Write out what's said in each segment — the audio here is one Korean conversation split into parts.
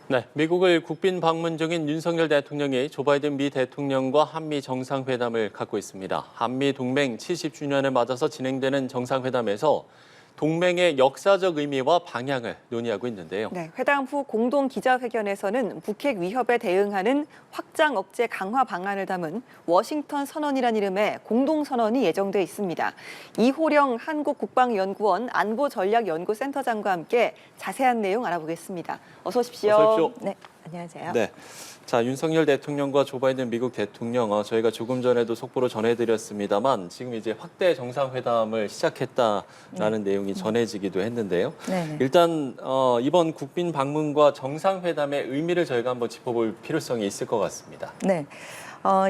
네, 미국을 국빈 방문 중인 윤석열 대통령이 조 바이든 미 대통령과 한미 정상회담을 갖고 있습니다. 한미 동맹 70주년을 맞아서 진행되는 정상회담에서 동맹의 역사적 의미와 방향을 논의하고 있는데요. 네, 회담 후 공동 기자회견에서는 북핵 위협에 대응하는 확장 억제 강화 방안을 담은 워싱턴 선언이란 이름의 공동 선언이 예정돼 있습니다. 이호령 한국국방연구원 안보전략연구센터장과 함께 자세한 내용 알아보겠습니다. 어서 오십시오. 어서 오십시오. 네, 안녕하세요. 네. 자, 윤석열 대통령과 조 바이든 미국 대통령, 저희가 조금 전에도 속보로 전해드렸습니다만 지금 이제 확대 정상회담을 시작했다라는 내용이 전해지기도 했는데요. 네. 일단 이번 국빈 방문과 정상회담의 의미를 저희가 한번 짚어볼 필요성이 있을 것 같습니다. 네.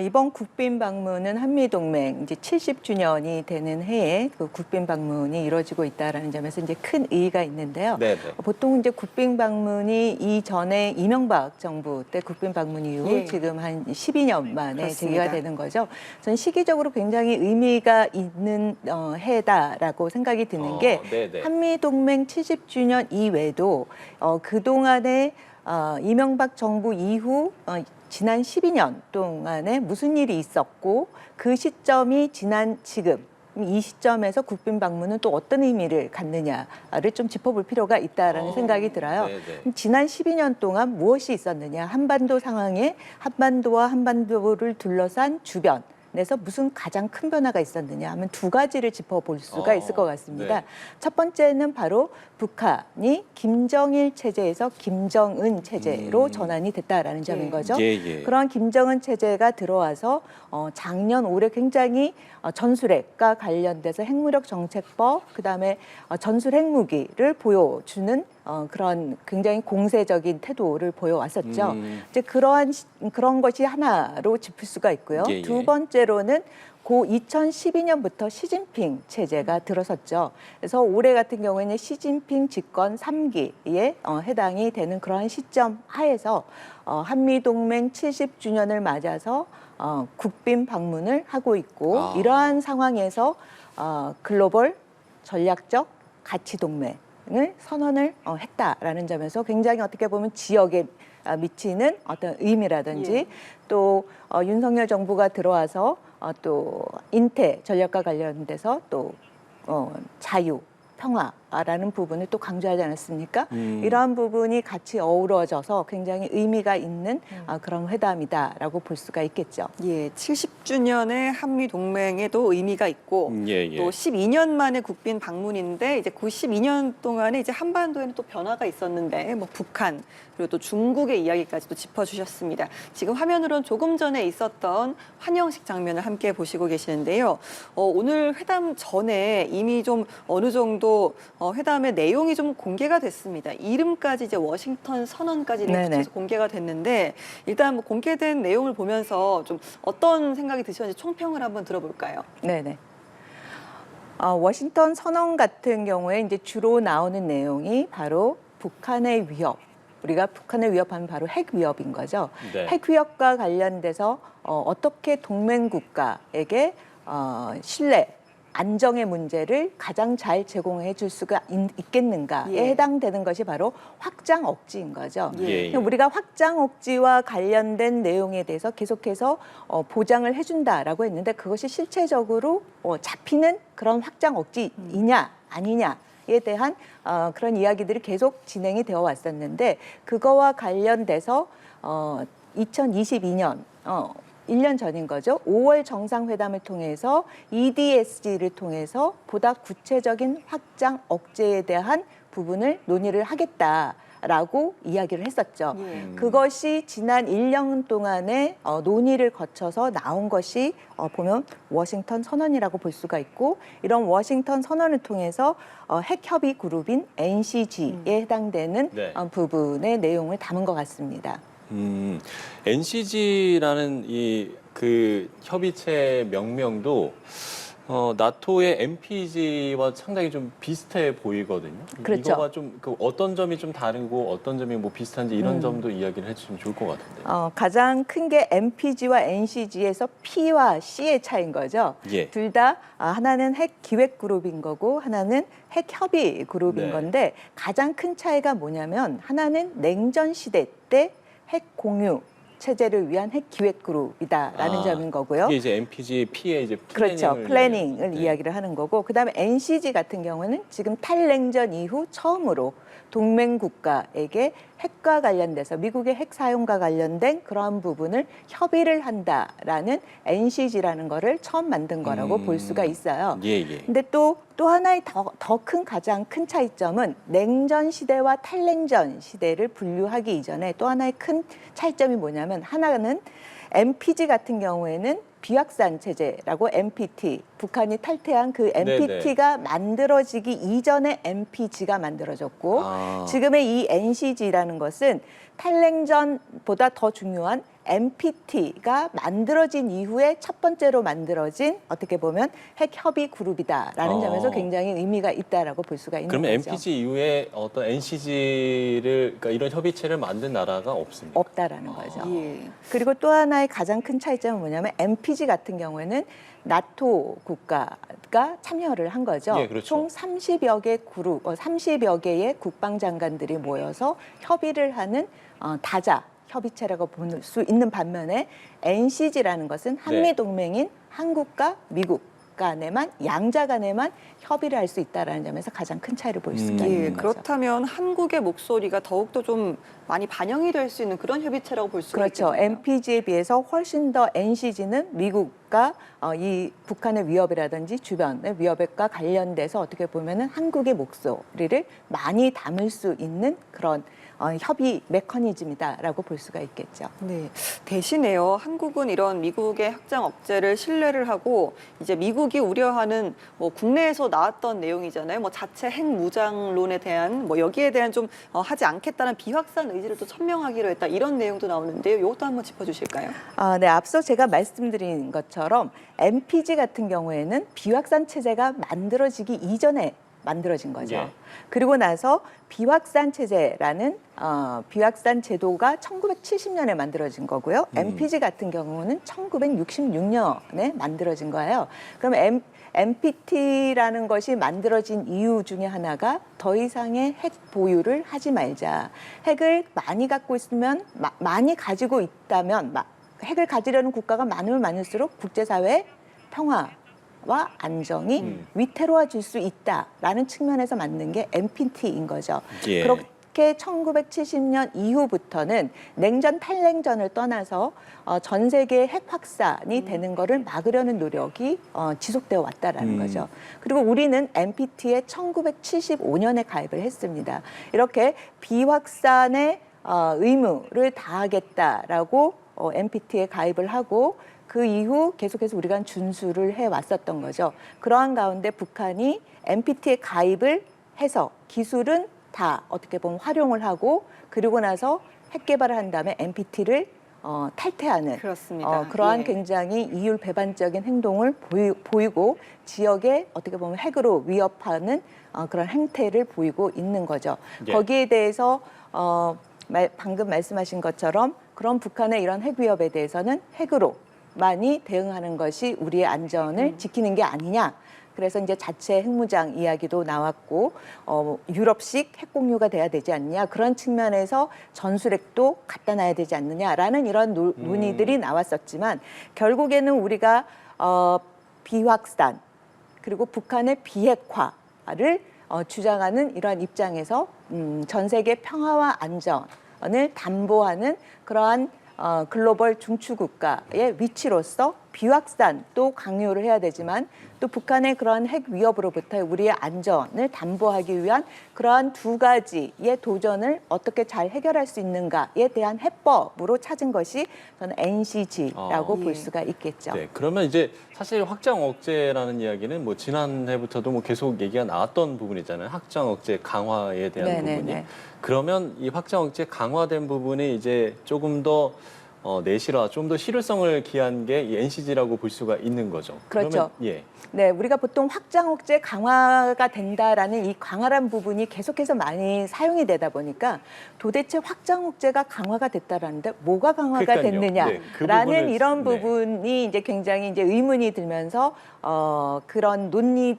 이번 국빈 방문은 한미동맹 이제 70주년이 되는 해에 그 국빈 방문이 이루어지고 있다라는 점에서 이제 큰 의의가 있는데요. 네네. 보통 이제 국빈 방문이 이전에 이명박 정부 때 국빈 방문 이후 예. 지금 한 12년 만에 그렇습니다. 재개가 되는 거죠. 저는 시기적으로 굉장히 의미가 있는 해다라고 생각이 드는 게 네네. 한미동맹 70주년 이외에도 그동안에 이명박 정부 이후 지난 12년 동안에 무슨 일이 있었고 그 시점이 지난 지금 이 시점에서 국빈 방문은 또 어떤 의미를 갖느냐를 좀 짚어볼 필요가 있다라는 생각이 들어요. 네네. 지난 12년 동안 무엇이 있었느냐, 한반도 상황에 한반도와 한반도를 둘러싼 주변 에서 무슨 가장 큰 변화가 있었느냐 하면 두 가지를 짚어볼 수가 있을 것 같습니다. 네. 첫 번째는 바로 북한이 김정일 체제에서 김정은 체제로 전환이 됐다라는 점인 거죠. 예. 그런 김정은 체제가 들어와서 작년 올해 굉장히 전술핵과 관련돼서 핵무력 정책법, 그다음에 전술 핵무기를 보여주는 그런 굉장히 공세적인 태도를 보여왔었죠. 이제 그런 것이 하나로 짚을 수가 있고요. 예. 두 번째로는 고 2012년부터 시진핑 체제가 들어섰죠. 그래서 올해 같은 경우에는 시진핑 집권 3기에 해당이 되는 그러한 시점 하에서 한미동맹 70주년을 맞아서 국빈 방문을 하고 있고 이러한 상황에서 글로벌 전략적 가치 동맹을 선언을 했다라는 점에서 굉장히 어떻게 보면 지역에 미치는 어떤 의미라든지 또 윤석열 정부가 들어와서 또 인태 전략과 관련돼서 또 자유, 평화라는 부분을 또 강조하지 않았습니까? 이러한 부분이 같이 어우러져서 굉장히 의미가 있는 그런 회담이다라고 볼 수가 있겠죠. 예, 70주년의 한미 동맹에도 의미가 있고 예. 또 12년 만에 국빈 방문인데 이제 그 12년 동안에 이제 한반도에는 또 변화가 있었는데 뭐 북한 그리고 또 중국의 이야기까지도 짚어주셨습니다. 지금 화면으로는 조금 전에 있었던 환영식 장면을 함께 보시고 계시는데요. 오늘 회담 전에 이미 좀 어느 정도 회담의 내용이 좀 공개가 됐습니다. 이름까지 이제 워싱턴 선언까지 이렇게 공개가 됐는데 일단 뭐 공개된 내용을 보면서 좀 어떤 생각이 드셨는지 총평을 한번 들어볼까요? 네네. 워싱턴 선언 같은 경우에 이제 주로 나오는 내용이 바로 북한의 위협. 우리가 북한을 위협하면 바로 핵 위협인 거죠. 네. 핵 위협과 관련돼서 어떻게 동맹 국가에게 신뢰, 안정의 문제를 가장 잘 제공해 줄 수가 있겠는가에 해당되는 것이 바로 확장 억지인 거죠. 우리가 확장 억지와 관련된 내용에 대해서 계속해서 보장을 해준다라고 했는데 그것이 실체적으로 잡히는 그런 확장 억지이냐 아니냐에 대한 그런 이야기들이 계속 진행이 되어 왔었는데 그거와 관련돼서 2022년 1년 전인 거죠. 5월 정상회담을 통해서 EDSG를 통해서 보다 구체적인 확장 억제에 대한 부분을 논의를 하겠다라고 이야기를 했었죠. 그것이 지난 1년 동안의 논의를 거쳐서 나온 것이 보면 워싱턴 선언이라고 볼 수가 있고 이런 워싱턴 선언을 통해서 핵협의 그룹인 NCG에 해당되는 부분의 내용을 담은 것 같습니다. NCG라는 그 협의체 명명도 나토의 MPG와 상당히 좀 비슷해 보이거든요. 그렇죠. 이거가 좀 어떤 점이 좀 다르고 어떤 점이 뭐 비슷한지 이런 점도 이야기를 해주시면 좋을 것 같은데. 가장 큰 게 MPG와 NCG에서 P와 C의 차이인 거죠. 예. 둘 다 하나는 핵 기획 그룹인 거고 하나는 핵 협의 그룹인 네. 건데 가장 큰 차이가 뭐냐면 하나는 냉전 시대 때 핵 공유 체제를 위한 핵 기획 그룹이다라는 점인 거고요. 이게 이제 MPG, P의 이제 그렇죠. 플래닝을 이야기하는 이야기를 하는 거고 그다음에 NCG 같은 경우는 지금 탈냉전 이후 처음으로 동맹 국가에게 핵과 관련돼서 미국의 핵 사용과 관련된 그런 부분을 협의를 한다라는 NCG라는 거를 처음 만든 거라고 볼 수가 있어요. 예, 예. 근데 또 하나의 더 큰 가장 큰 차이점은 냉전 시대와 탈냉전 시대를 분류하기 이전에 또 하나의 큰 차이점이 뭐냐면 하나는 MPG 같은 경우에는 비확산 체제라고 NPT, 북한이 탈퇴한 그 NPT가 만들어지기 이전에 MPG가 만들어졌고 지금의 이 NCG라는 것은 탈냉전보다 더 중요한 NPT가 만들어진 이후에 첫 번째로 만들어진 어떻게 보면 핵 협의 그룹이다라는 점에서 굉장히 의미가 있다라고 볼 수가 있는 그러면 거죠. MPG 이후에 어떤 NCG를 그러니까 이런 협의체를 만든 나라가 없습니까? 없다라는 거죠. 예. 그리고 또 하나의 가장 큰 차이점은 뭐냐면 MPG 같은 경우에는 나토 국가가 참여를 한 거죠. 예, 그렇죠. 총 30여 개 그룹, 30여 개의 국방장관들이 모여서 협의를 하는 다자 협의체라고 볼 수 있는 반면에 NCG라는 것은 한미 동맹인 한국과 미국 간에만 양자 간에만 협의를 할 수 있다라는 점에서 가장 큰 차이를 볼 수가 예, 있는 거죠. 그렇다면 한국의 목소리가 더욱더 좀 많이 반영이 될 수 있는 그런 협의체라고 볼 수가 그렇죠. 있겠네요. MPG에 비해서 훨씬 더 NCG는 미국과 이 북한의 위협이라든지 주변의 위협과 관련돼서 어떻게 보면은 한국의 목소리를 많이 담을 수 있는 그런 협의 메커니즘이다라고 볼 수가 있겠죠. 네. 대신에요, 한국은 이런 미국의 확장 억제를 신뢰를 하고 이제 미국이 우려하는 뭐 국내에서 나왔던 내용이잖아요. 뭐 자체 핵 무장론에 대한 뭐 여기에 대한 좀 하지 않겠다는 비확산 의지를 또 천명하기로 했다. 이런 내용도 나오는데요. 이것도 한번 짚어주실까요? 네, 앞서 제가 말씀드린 것처럼 MPG 같은 경우에는 비확산 체제가 만들어지기 이전에 만들어진 거죠. 예. 그리고 나서 비확산 체제라는 비확산 제도가 1970년에 만들어진 거고요. MPG 같은 경우는 1966년에 만들어진 거예요. 그럼 NPT라는 것이 만들어진 이유 중에 하나가 더 이상의 핵 보유를 하지 말자. 핵을 많이 갖고 있으면 많이 가지고 있다면 핵을 가지려는 국가가 많으면 많을수록 국제사회의 평화 와 안정이 위태로워질 수 있다라는 측면에서 만든 게 NPT인 거죠. 예. 그렇게 1970년 이후부터는 냉전 탈냉전을 떠나서 전 세계 핵 확산이 되는 거를 막으려는 노력이 지속되어 왔다라는 거죠. 그리고 우리는 NPT에 1975년에 가입을 했습니다. 이렇게 비확산의 의무를 다하겠다라고 NPT에 가입을 하고 그 이후 계속해서 우리가 준수를 해왔었던 거죠. 그러한 가운데 북한이 NPT에 가입을 해서 기술은 다 어떻게 보면 활용을 하고 그리고 나서 핵 개발을 한 다음에 NPT를 탈퇴하는 그렇습니다. 그러한 예. 굉장히 이율 배반적인 행동을 보이고 지역에 어떻게 보면 핵으로 위협하는 그런 행태를 보이고 있는 거죠. 예. 거기에 대해서 방금 말씀하신 것처럼 그런 북한의 이런 핵 위협에 대해서는 핵으로 많이 대응하는 것이 우리의 안전을 지키는 게 아니냐. 그래서 이제 자체 핵무장 이야기도 나왔고 유럽식 핵 공유가 돼야 되지 않느냐. 그런 측면에서 전술핵도 갖다 놔야 되지 않느냐라는 이런 논의들이 나왔었지만 결국에는 우리가 비확산 그리고 북한의 비핵화를 주장하는 이러한 입장에서 전 세계 평화와 안전을 담보하는 그러한 글로벌 중추국가의 위치로서 비확산도 강요를 해야 되지만 또 북한의 그런 핵 위협으로부터 우리의 안전을 담보하기 위한 그러한 두 가지의 도전을 어떻게 잘 해결할 수 있는가에 대한 해법으로 찾은 것이 저는 NCG라고 볼 수가 있겠죠. 네, 그러면 이제 사실 확장 억제라는 이야기는 뭐 지난해부터도 뭐 계속 얘기가 나왔던 부분이잖아요. 확장 억제 강화에 대한 네네네. 부분이. 그러면 이 확장 억제 강화된 부분이 이제 조금 더 내실화, 좀 더 실효성을 기한 게 이 NCG라고 볼 수가 있는 거죠. 그렇죠. 그러면, 예. 네, 우리가 보통 확장 억제 강화가 된다라는 이 강화란 부분이 계속해서 많이 사용이 되다 보니까 도대체 확장 억제가 강화가 됐다라는데 뭐가 강화가 그러니까요. 됐느냐라는 네, 그 부분을, 이런 네. 부분이 이제 굉장히 이제 의문이 들면서 그런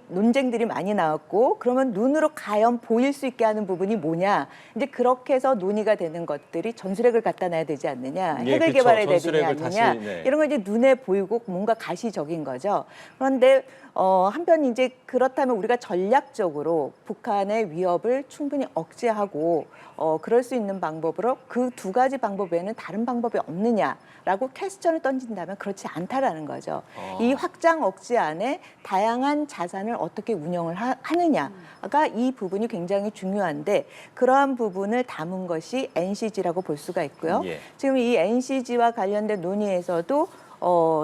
논쟁들이 많이 나왔고, 그러면 눈으로 과연 보일 수 있게 하는 부분이 뭐냐, 이제 그렇게 해서 논의가 되는 것들이 전술핵을 갖다 놔야 되지 않느냐, 예, 핵을 그쵸. 개발해야 되느냐 전술핵을 아니냐, 다시, 네. 이런 거 이제 눈에 보이고 뭔가 가시적인 거죠. 그런데 한편 이제 그렇다면 우리가 전략적으로 북한의 위협을 충분히 억제하고 그럴 수 있는 방법으로 그 두 가지 방법 외에는 다른 방법이 없느냐라고 퀘스천을 던진다면 그렇지 않다라는 거죠. 이 확장 억제 안에 다양한 자산을 어떻게 운영을 하느냐가 이 부분이 굉장히 중요한데, 그러한 부분을 담은 것이 NCG라고 볼 수가 있고요. 예. 지금 이 NCG와 관련된 논의에서도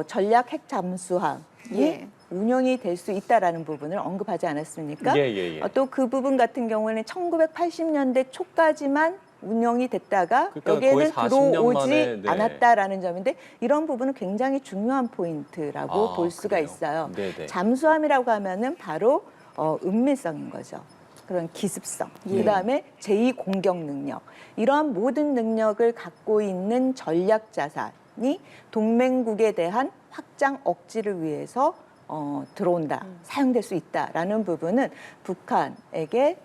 전략 핵 잠수함이 예. 운영이 될 수 있다라는 부분을 언급하지 않았습니까? 예. 또 그 부분 같은 경우에는 1980년대 초까지만 운영이 됐다가 그러니까 여기에는 거의 40년 들어오지 만에, 네. 않았다라는 점인데, 이런 부분은 굉장히 중요한 포인트라고 아, 볼 수가 그래요? 있어요. 네네. 잠수함이라고 하면은 바로 은밀성인 거죠. 그런 기습성, 그다음에 제2 공격 능력, 이러한 모든 능력을 갖고 있는 전략 자산이 동맹국에 대한 확장 억지를 위해서 들어온다, 사용될 수 있다라는 부분은 북한에게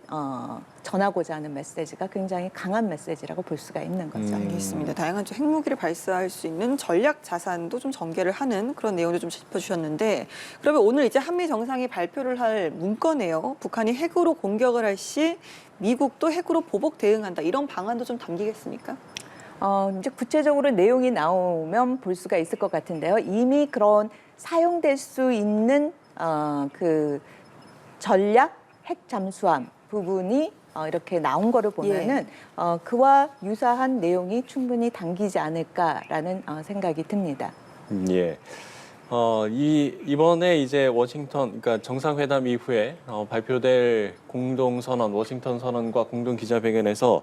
전하고자 하는 메시지가 굉장히 강한 메시지라고 볼 수가 있는 거죠. 알겠습니다. 다양한 좀 핵무기를 발사할 수 있는 전략 자산도 좀 전개를 하는 그런 내용을 좀 짚어주셨는데, 그러면 오늘 이제 한미 정상이 발표를 할 문건에요. 북한이 핵으로 공격을 할 시 미국도 핵으로 보복 대응한다, 이런 방안도 좀 담기겠습니까? 이제 구체적으로 내용이 나오면 볼 수가 있을 것 같은데요. 이미 그런 사용될 수 있는 그 전략 핵 잠수함 부분이 이렇게 나온 거를 보면은 그와 유사한 내용이 충분히 담기지 않을까라는 생각이 듭니다. 예. 이번에 이제 워싱턴, 그러니까 정상회담 이후에 발표될 공동선언, 워싱턴 선언과 공동 기자회견에서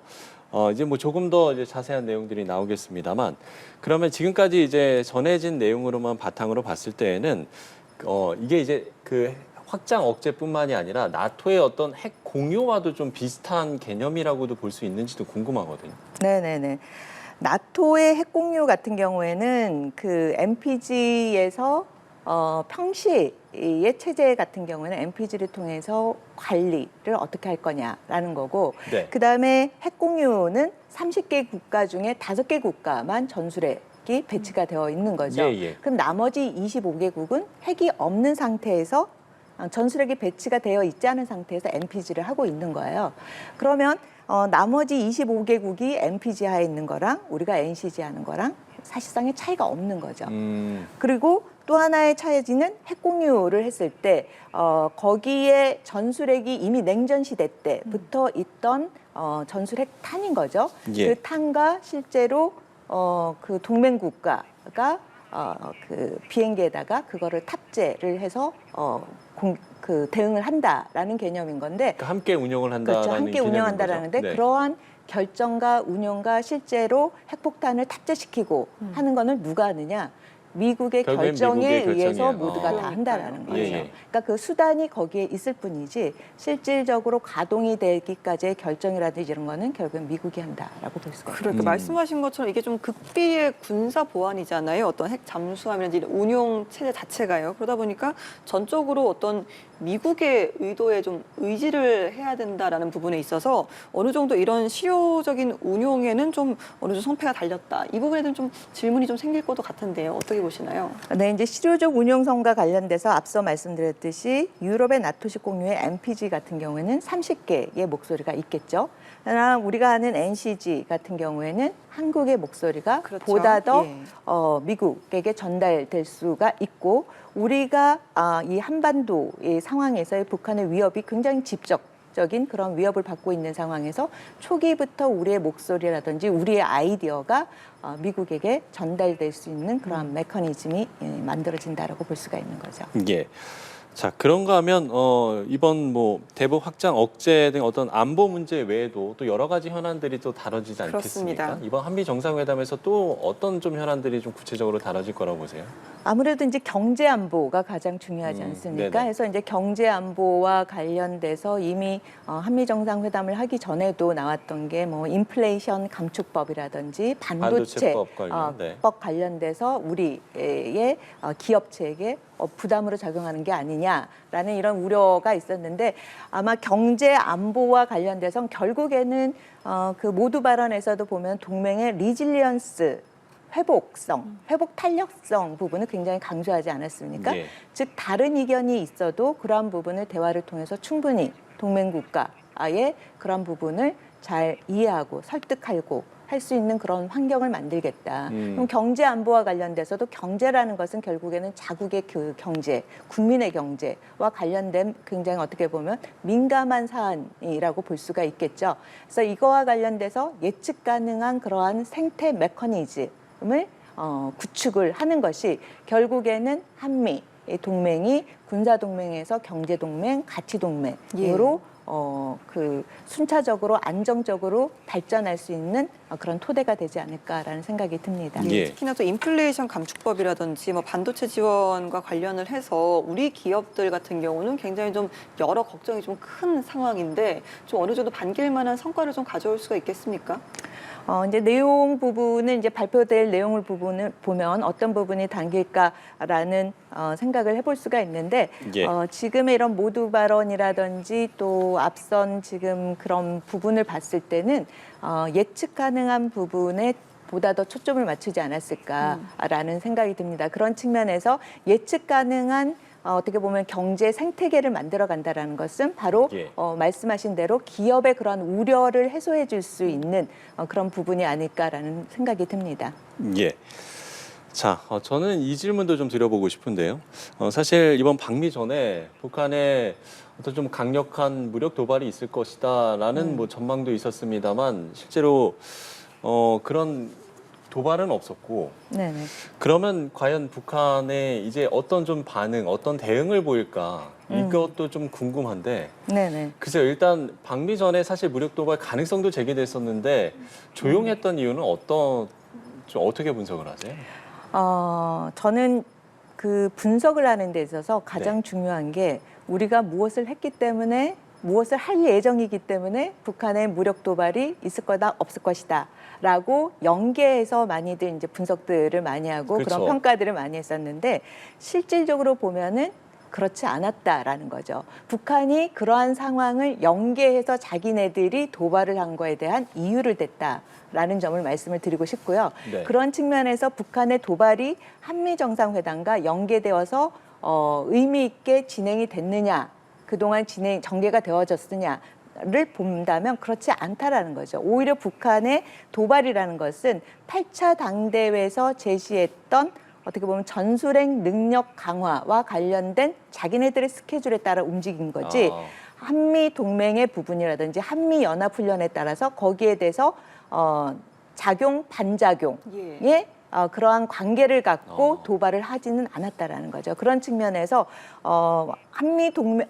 이제 뭐 조금 더 이제 자세한 내용들이 나오겠습니다만, 그러면 지금까지 이제 전해진 내용으로만 바탕으로 봤을 때에는 이게 이제 그 확장 억제뿐만이 아니라 나토의 어떤 핵 공유와도 좀 비슷한 개념이라고도 볼 수 있는지도 궁금하거든요. 네네네. 나토의 핵공유 같은 경우에는 그 NPG에서 평시의 체제 같은 경우에는 NPG를 통해서 관리를 어떻게 할 거냐라는 거고, 네. 그다음에 핵공유는 30개 국가 중에 5개 국가만 전술핵이 배치가 되어 있는 거죠. 예. 그럼 나머지 25개국은 핵이 없는 상태에서 전술핵이 배치가 되어 있지 않은 상태에서 NPG를 하고 있는 거예요. 그러면 나머지 25개국이 NPG 하에 있는 거랑 우리가 NCG 하는 거랑 사실상의 차이가 없는 거죠. 그리고 또 하나의 차이는 핵공유를 했을 때 거기에 전술핵이 이미 냉전 시대 때부터 있던 전술핵 탄인 거죠. 예. 그 탄과 실제로 그 동맹 국가가 그 비행기에다가 그거를 탑재를 해서 그 대응을 한다라는 개념인 건데, 그러니까 함께 운영을 한다라는 그렇죠. 함께 개념인 운영한다라는데 거죠? 네. 그러한 결정과 운영과 실제로 핵폭탄을 탑재시키고 하는 거는 누가 하느냐? 미국의 결국엔 결정에 미국의 의해서 결정이에요. 모두가 다 한다라는 거죠. 예. 그러니까 그 수단이 거기에 있을 뿐이지 실질적으로 가동이 되기까지의 결정이라든지 이런 거는 결국엔 미국이 한다라고 볼 수가 있습니다. 그러니까 말씀하신 것처럼 이게 좀 극비의 군사 보안이잖아요. 어떤 핵 잠수함이라든지 이런 운용 체제 자체가요. 그러다 보니까 전적으로 어떤 미국의 의도에 좀 의지를 해야 된다라는 부분에 있어서 어느 정도 이런 실효적인 운용에는 좀 어느 정도 성패가 달렸다, 이 부분에는 좀 질문이 좀 생길 것도 같은데요. 어떻게 보시나요? 네, 이제 실효적 운용성과 관련돼서 앞서 말씀드렸듯이 유럽의 나토식 공유의 NPG 같은 경우에는 30개의 목소리가 있겠죠. 그러나 우리가 아는 NCG 같은 경우에는 한국의 목소리가 그렇죠. 보다 더 예. 미국에게 전달될 수가 있고, 우리가 이 한반도의 상황에서의 북한의 위협이 굉장히 직접적인 그런 위협을 받고 있는 상황에서 초기부터 우리의 목소리라든지 우리의 아이디어가 미국에게 전달될 수 있는 그런 메커니즘이 만들어진다라고 볼 수가 있는 거죠. 예. 자, 그런가 하면 이번 뭐 대북 확장 억제 등 어떤 안보 문제 외에도 또 여러 가지 현안들이 또 다뤄지지 않겠습니까? 그렇습니다. 이번 한미 정상회담에서 또 어떤 좀 현안들이 좀 구체적으로 다뤄질 거라고 보세요? 아무래도 이제 경제 안보가 가장 중요하지 않습니까? 네네. 그래서 이제 경제 안보와 관련돼서 이미 한미 정상회담을 하기 전에도 나왔던 게 뭐 인플레이션 감축법이라든지 반도체 반도체법 관련, 네. 법 관련돼서 우리의 기업체에게 부담으로 작용하는 게 아니냐라는 이런 우려가 있었는데 아마 경제 안보와 관련돼서 결국에는 그 모두 발언에서도 보면 동맹의 리질리언스 회복성, 회복 탄력성 부분을 굉장히 강조하지 않았습니까? 예. 즉 다른 이견이 있어도 그러한 부분을 대화를 통해서 충분히 동맹 국가의 그런 부분을 잘 이해하고 설득하고 할 수 있는 그런 환경을 만들겠다. 그럼 경제 안보와 관련돼서도 경제라는 것은 결국에는 자국의 그 경제, 국민의 경제와 관련된 굉장히 어떻게 보면 민감한 사안이라고 볼 수가 있겠죠. 그래서 이거와 관련돼서 예측 가능한 그러한 생태 메커니즘을 구축을 하는 것이 결국에는 한미 동맹이 군사 동맹에서 경제 동맹, 가치 동맹으로 그 순차적으로 안정적으로 발전할 수 있는 그런 토대가 되지 않을까라는 생각이 듭니다. 예. 특히나 또 인플레이션 감축법이라든지 뭐 반도체 지원과 관련을 해서 우리 기업들 같은 경우는 굉장히 좀 여러 걱정이 좀 큰 상황인데 좀 어느 정도 반길 만한 성과를 좀 가져올 수가 있겠습니까? 이제 내용 부분은 이제 발표될 내용을 부분을 보면 어떤 부분이 당길까라는 생각을 해볼 수가 있는데 예. 지금의 이런 모두 발언이라든지 또 앞선 지금 그런 부분을 봤을 때는 예측 가능한 부분에 보다 더 초점을 맞추지 않았을까라는 생각이 듭니다. 그런 측면에서 예측 가능한 어떻게 보면 경제 생태계를 만들어 간다라는 것은 바로 예. 말씀하신 대로 기업의 그런 우려를 해소해 줄 수 있는 그런 부분이 아닐까라는 생각이 듭니다. 예. 자, 저는 이 질문도 좀 드려보고 싶은데요. 사실 이번 방미 전에 북한에 어떤 좀 강력한 무력 도발이 있을 것이다라는 뭐 전망도 있었습니다만 실제로 그런 도발은 없었고 네네. 그러면 과연 북한의 이제 어떤 좀 반응, 어떤 대응을 보일까 이것도 좀 궁금한데 네네. 글쎄요, 일단 방미 전에 사실 무력 도발 가능성도 제기됐었는데 조용했던 이유는 어떻게 분석을 하세요? 저는 그 분석을 하는 데 있어서 가장 네. 중요한 게 우리가 무엇을 했기 때문에 무엇을 할 예정이기 때문에 북한의 무력 도발이 있을 거다 없을 것이다 라고 연계해서 많이들 이제 분석들을 많이 하고 그렇죠. 그런 평가들을 많이 했었는데 실질적으로 보면은 그렇지 않았다라는 거죠. 북한이 그러한 상황을 연계해서 자기네들이 도발을 한 거에 대한 이유를 댔다라는 점을 말씀을 드리고 싶고요. 네. 그런 측면에서 북한의 도발이 한미 정상회담과 연계되어서 의미 있게 진행이 됐느냐, 그동안 전개가 되어졌느냐를 본다면 그렇지 않다라는 거죠. 오히려 북한의 도발이라는 것은 8차 당대회에서 제시했던 어떻게 보면 전술핵 능력 강화와 관련된 자기네들의 스케줄에 따라 움직인 거지 한미 동맹의 부분이라든지 한미 연합 훈련에 따라서 거기에 대해서 작용 반작용의 그러한 관계를 갖고 도발을 하지는 않았다라는 거죠. 그런 측면에서 한미 동맹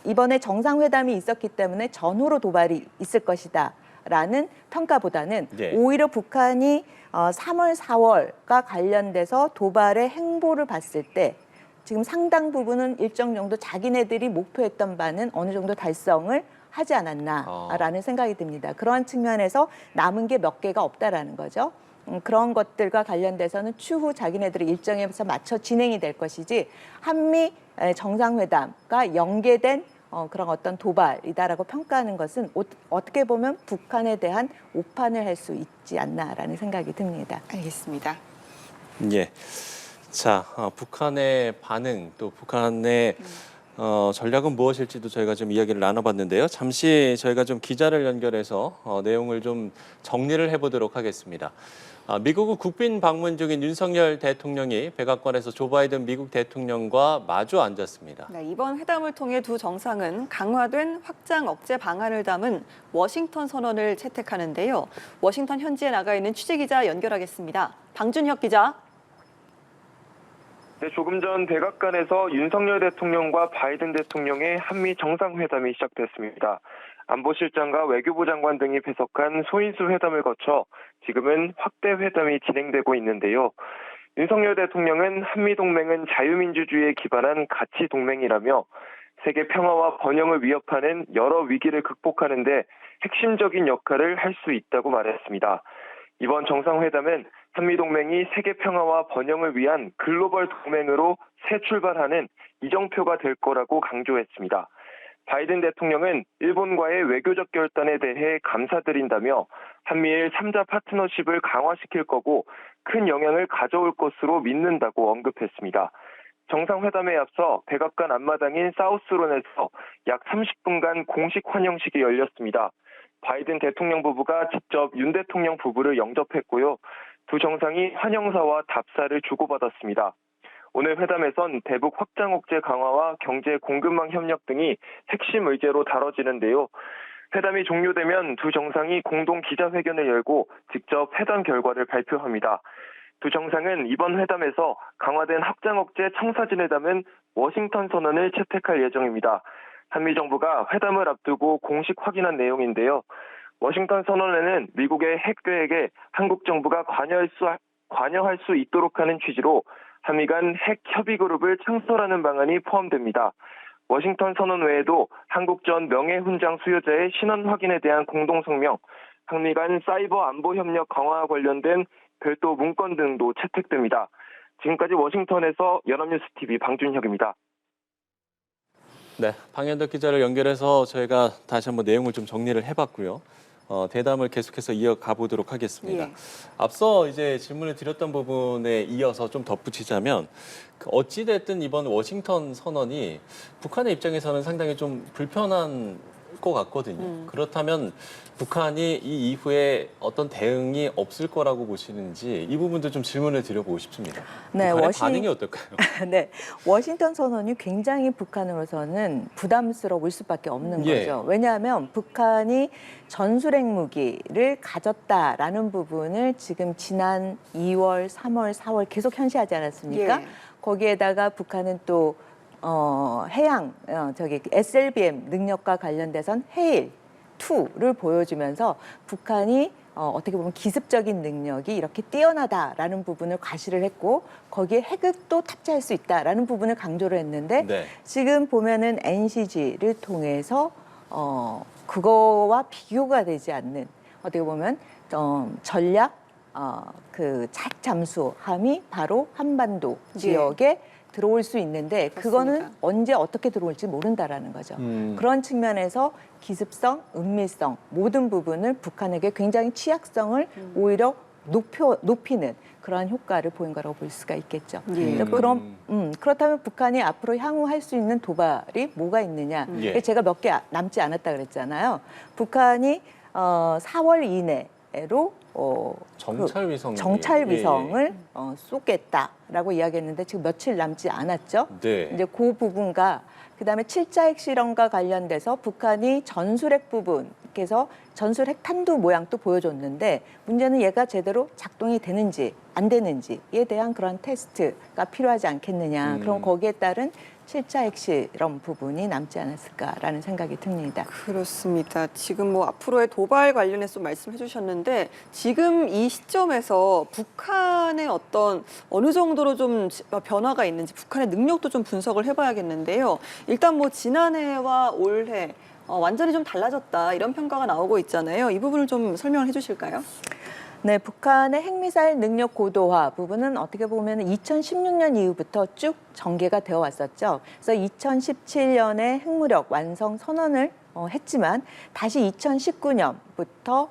이번에 정상회담이 있었기 때문에 전후로 도발이 있을 것이다라는 평가보다는 네. 오히려 북한이 3월, 4월과 관련돼서 도발의 행보를 봤을 때 지금 상당 부분은 일정 정도 자기네들이 목표했던 바는 어느 정도 달성을 하지 않았나라는 생각이 듭니다. 그런 측면에서 남은 게 몇 개가 없다라는 거죠. 그런 것들과 관련돼서는 추후 자기네들의 일정에서 맞춰 진행이 될 것이지 한미 정상회담과 연계된 그런 어떤 도발이다라고 평가하는 것은 어떻게 보면 북한에 대한 오판을 할 수 있지 않나라는 생각이 듭니다. 알겠습니다. 예. 자, 북한의 반응 또 북한의 전략은 무엇일지도 저희가 좀 이야기를 나눠봤는데요. 잠시 저희가 좀 기자를 연결해서 내용을 좀 정리를 해보도록 하겠습니다. 미국의 국빈 방문 중인 윤석열 대통령이 백악관에서 조 바이든 미국 대통령과 마주 앉았습니다. 네, 이번 회담을 통해 두 정상은 강화된 확장 억제 방안을 담은 워싱턴 선언을 채택하는데요. 워싱턴 현지에 나가 있는 취재기자 연결하겠습니다. 방준혁 기자. 네, 조금 전 백악관에서 윤석열 대통령과 바이든 대통령의 한미 정상회담이 시작됐습니다. 안보실장과 외교부 장관 등이 배석한 소인수 회담을 거쳐 지금은 확대 회담이 진행되고 있는데요. 윤석열 대통령은 한미동맹은 자유민주주의에 기반한 가치 동맹이라며 세계 평화와 번영을 위협하는 여러 위기를 극복하는 데 핵심적인 역할을 할 수 있다고 말했습니다. 이번 정상회담은 한미동맹이 세계 평화와 번영을 위한 글로벌 동맹으로 새 출발하는 이정표가 될 거라고 강조했습니다. 바이든 대통령은 일본과의 외교적 결단에 대해 감사드린다며 한미일 3자 파트너십을 강화시킬 거고 큰 영향을 가져올 것으로 믿는다고 언급했습니다. 정상회담에 앞서 백악관 앞마당인 사우스론에서 약 30분간 공식 환영식이 열렸습니다. 바이든 대통령 부부가 직접 윤 대통령 부부를 영접했고요. 두 정상이 환영사와 답사를 주고받았습니다. 오늘 회담에선 대북 확장 억제 강화와 경제 공급망 협력 등이 핵심 의제로 다뤄지는데요. 회담이 종료되면 두 정상이 공동 기자회견을 열고 직접 회담 결과를 발표합니다. 두 정상은 이번 회담에서 강화된 확장 억제 청사진에 담은 워싱턴 선언을 채택할 예정입니다. 한미 정부가 회담을 앞두고 공식 확인한 내용인데요. 워싱턴 선언에는 미국의 핵 계획에 한국 정부가 관여할 수 있도록 하는 취지로 한미 간 핵 협의 그룹을 창설하는 방안이 포함됩니다. 워싱턴 선언 외에도 한국 전 명예훈장 수여자의 신원 확인에 대한 공동성명, 한미 간 사이버 안보 협력 강화와 관련된 별도 문건 등도 채택됩니다. 지금까지 워싱턴에서 연합뉴스TV 방준혁입니다. 네, 방현덕 기자를 연결해서 저희가 다시 한번 내용을 좀 정리를 해봤고요. 대담을 계속해서 이어가 보도록 하겠습니다. 예. 앞서 이제 질문을 드렸던 부분에 이어서 좀 덧붙이자면 어찌 됐든 이번 워싱턴 선언이 북한의 입장에서는 상당히 좀 불편한 것 같거든요. 그렇다면 북한이 이 이후에 어떤 대응이 없을 거라고 보시는지 이 부분도 좀 질문을 드려보고 싶습니다. 네, 북한의 반응이 어떨까요? 네, 워싱턴 선언이 굉장히 북한으로서는 부담스러울 수밖에 없는 예. 거죠. 왜냐하면 북한이 전술핵 무기를 가졌다라는 부분을 지금 지난 2월, 3월, 4월 계속 현시하지 않았습니까? 예. 거기에다가 북한은 또 해양 SLBM 능력과 관련돼선 해일 2를 보여주면서 북한이 어떻게 보면 기습적인 능력이 이렇게 뛰어나다라는 부분을 과시를 했고 거기에 핵을 또 탑재할 수 있다라는 부분을 강조를 했는데 네. 지금 보면은 NCG를 통해서 그거와 비교가 되지 않는 어떻게 보면 전략 그 핵 잠수함이 바로 한반도 지역에 들어올 수 있는데 그거는 그렇습니다. 언제 어떻게 들어올지 모른다라는 거죠. 그런 측면에서 기습성, 은밀성 모든 부분을 북한에게 굉장히 취약성을 오히려 높이는 그러한 효과를 보인 거라고 볼 수가 있겠죠. 예. 그렇다면 북한이 앞으로 향후 할 수 있는 도발이 뭐가 있느냐. 예. 제가 몇 개 남지 않았다 그랬잖아요. 북한이 4월 이내로 정찰 위성 정찰 위성을 쏘겠다라고 이야기했는데 지금 며칠 남지 않았죠. 네. 이제 그 부분과 그다음에 7자 핵실험과 관련돼서 북한이 전술핵 부분께서 전술핵 탄두 모양도 보여줬는데 문제는 얘가 제대로 작동이 되는지 안 되는지에 대한 그런 테스트가 필요하지 않겠느냐. 그럼 거기에 따른 7자 핵실험 부분이 남지 않았을까라는 생각이 듭니다. 그렇습니다. 지금 뭐 앞으로의 도발 관련해서 말씀해 주셨는데 지금 이 시점에서 북한의 어떤 어느 정도로 좀 변화가 있는지 북한의 능력도 좀 분석을 해봐야겠는데요. 일단 뭐 지난해와 올해 완전히 좀 달라졌다 이런 평가가 나오고 있잖아요. 이 부분을 좀 설명을 해주실까요? 네, 북한의 핵미사일 능력 고도화 부분은 어떻게 보면 2016년 이후부터 쭉 전개가 되어 왔었죠. 그래서 2017년에 핵무력 완성 선언을 했지만 다시 2019년부터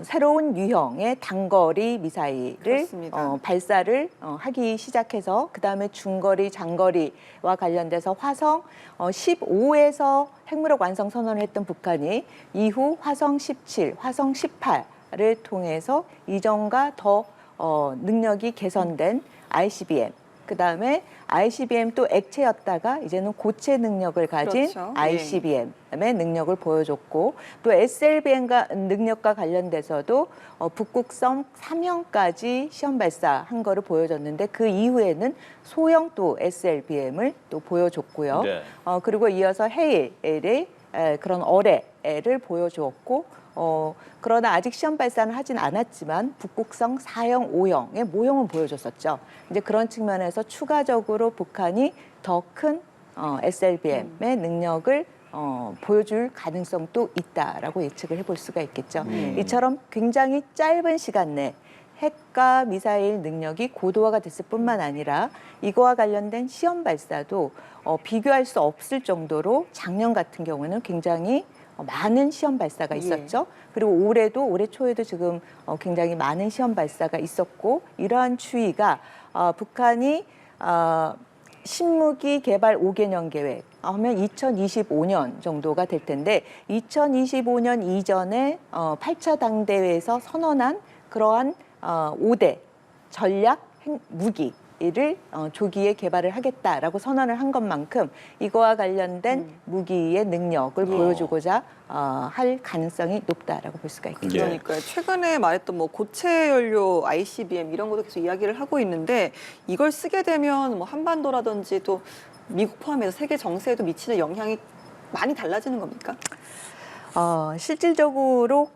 새로운 유형의 단거리 미사일을 그렇습니다. 발사를 하기 시작해서 그다음에 중거리, 장거리와 관련돼서 화성 15에서 핵무력 완성 선언을 했던 북한이 이후 화성 17, 화성 18를 통해서 이전과 더 능력이 개선된 ICBM 그다음에 ICBM 또 액체였다가 이제는 고체 능력을 가진 그렇죠. ICBM의 능력을 보여줬고 또 SLBM과 능력과 관련돼서도 북극성 3형까지 시험 발사한 거를 보여줬는데 그 이후에는 소형 또 SLBM을 또 보여줬고요. 네. 그리고 이어서 헤일의 그런 어뢰를 보여주었고 그러나 아직 시험 발사는 하진 않았지만 북극성 4형, 5형의 모형은 보여줬었죠. 이제 그런 측면에서 추가적으로 북한이 더 큰 SLBM의 능력을 보여줄 가능성도 있다라고 예측을 해볼 수가 있겠죠. 이처럼 굉장히 짧은 시간 내 핵과 미사일 능력이 고도화가 됐을 뿐만 아니라 이거와 관련된 시험 발사도 비교할 수 없을 정도로 작년 같은 경우는 굉장히 많은 시험 발사가 있었죠. 그리고 올해 초에도 지금 굉장히 많은 시험 발사가 있었고 이러한 추이가 북한이 신무기 개발 5개년 계획 하면 2025년 정도가 될 텐데 2025년 이전에 8차 당대회에서 선언한 그러한 5대 전략 무기를 조기에 개발을 하겠다라고 선언을 한 것만큼 이거와 관련된 무기의 능력을 보여주고자 할 가능성이 높다라고 볼 수가 있겠죠. 예. 그러니까요. 최근에 말했던 뭐 고체 연료 ICBM 이런 것도 계속 이야기를 하고 있는데 이걸 쓰게 되면 뭐 한반도라든지 또 미국 포함해서 세계 정세에도 미치는 영향이 많이 달라지는 겁니까? 실질적으로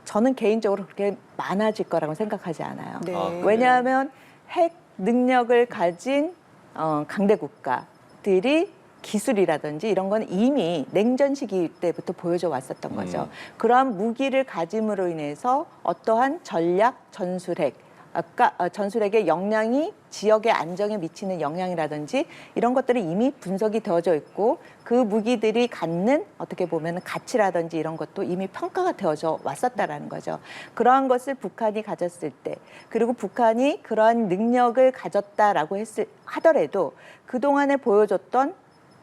저는 개인적으로 그렇게 많아질 거라고 생각하지 않아요. 네. 왜냐하면 핵 능력을 가진 강대 국가들이 기술이라든지 이런 건 이미 냉전 시기 때부터 보여져 왔었던 거죠. 그러한 무기를 가짐으로 인해서 어떠한 전략 전술핵 전술핵의 영향이 지역의 안정에 미치는 영향이라든지 이런 것들이 이미 분석이 되어져 있고 그 무기들이 갖는 어떻게 보면 가치라든지 이런 것도 이미 평가가 되어져 왔었다라는 거죠. 그러한 것을 북한이 가졌을 때 그리고 북한이 그러한 능력을 가졌다라고 하더라도 그동안에 보여줬던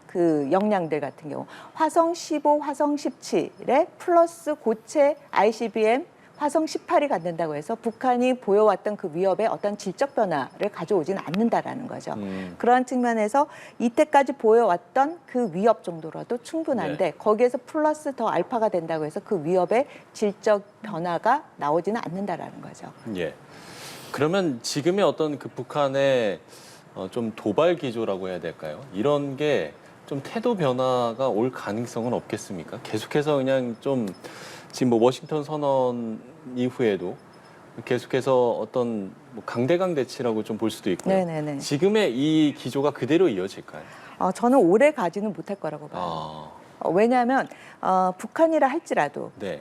그 역량들 같은 경우 화성 15, 화성 17에 플러스 고체 ICBM 화성 18이 갖는다고 해서 북한이 보여왔던 그 위협에 어떤 질적 변화를 가져오지는 않는다라는 거죠. 그러한 측면에서 이때까지 보여왔던 그 위협 정도라도 충분한데 거기에서 플러스 더 알파가 된다고 해서 그 위협의 질적 변화가 나오지는 않는다라는 거죠. 예. 그러면 지금의 어떤 그 북한의 좀 도발 기조라고 해야 될까요? 이런 게 좀 태도 변화가 올 가능성은 없겠습니까? 계속해서 그냥 좀 지금 뭐 워싱턴 선언 이후에도 계속해서 어떤 뭐 강대강 대치라고 좀 볼 수도 있고요. 네네네. 지금의 이 기조가 그대로 이어질까요? 저는 오래 가지는 못할 거라고 봐요. 왜냐하면 북한이라 할지라도 네.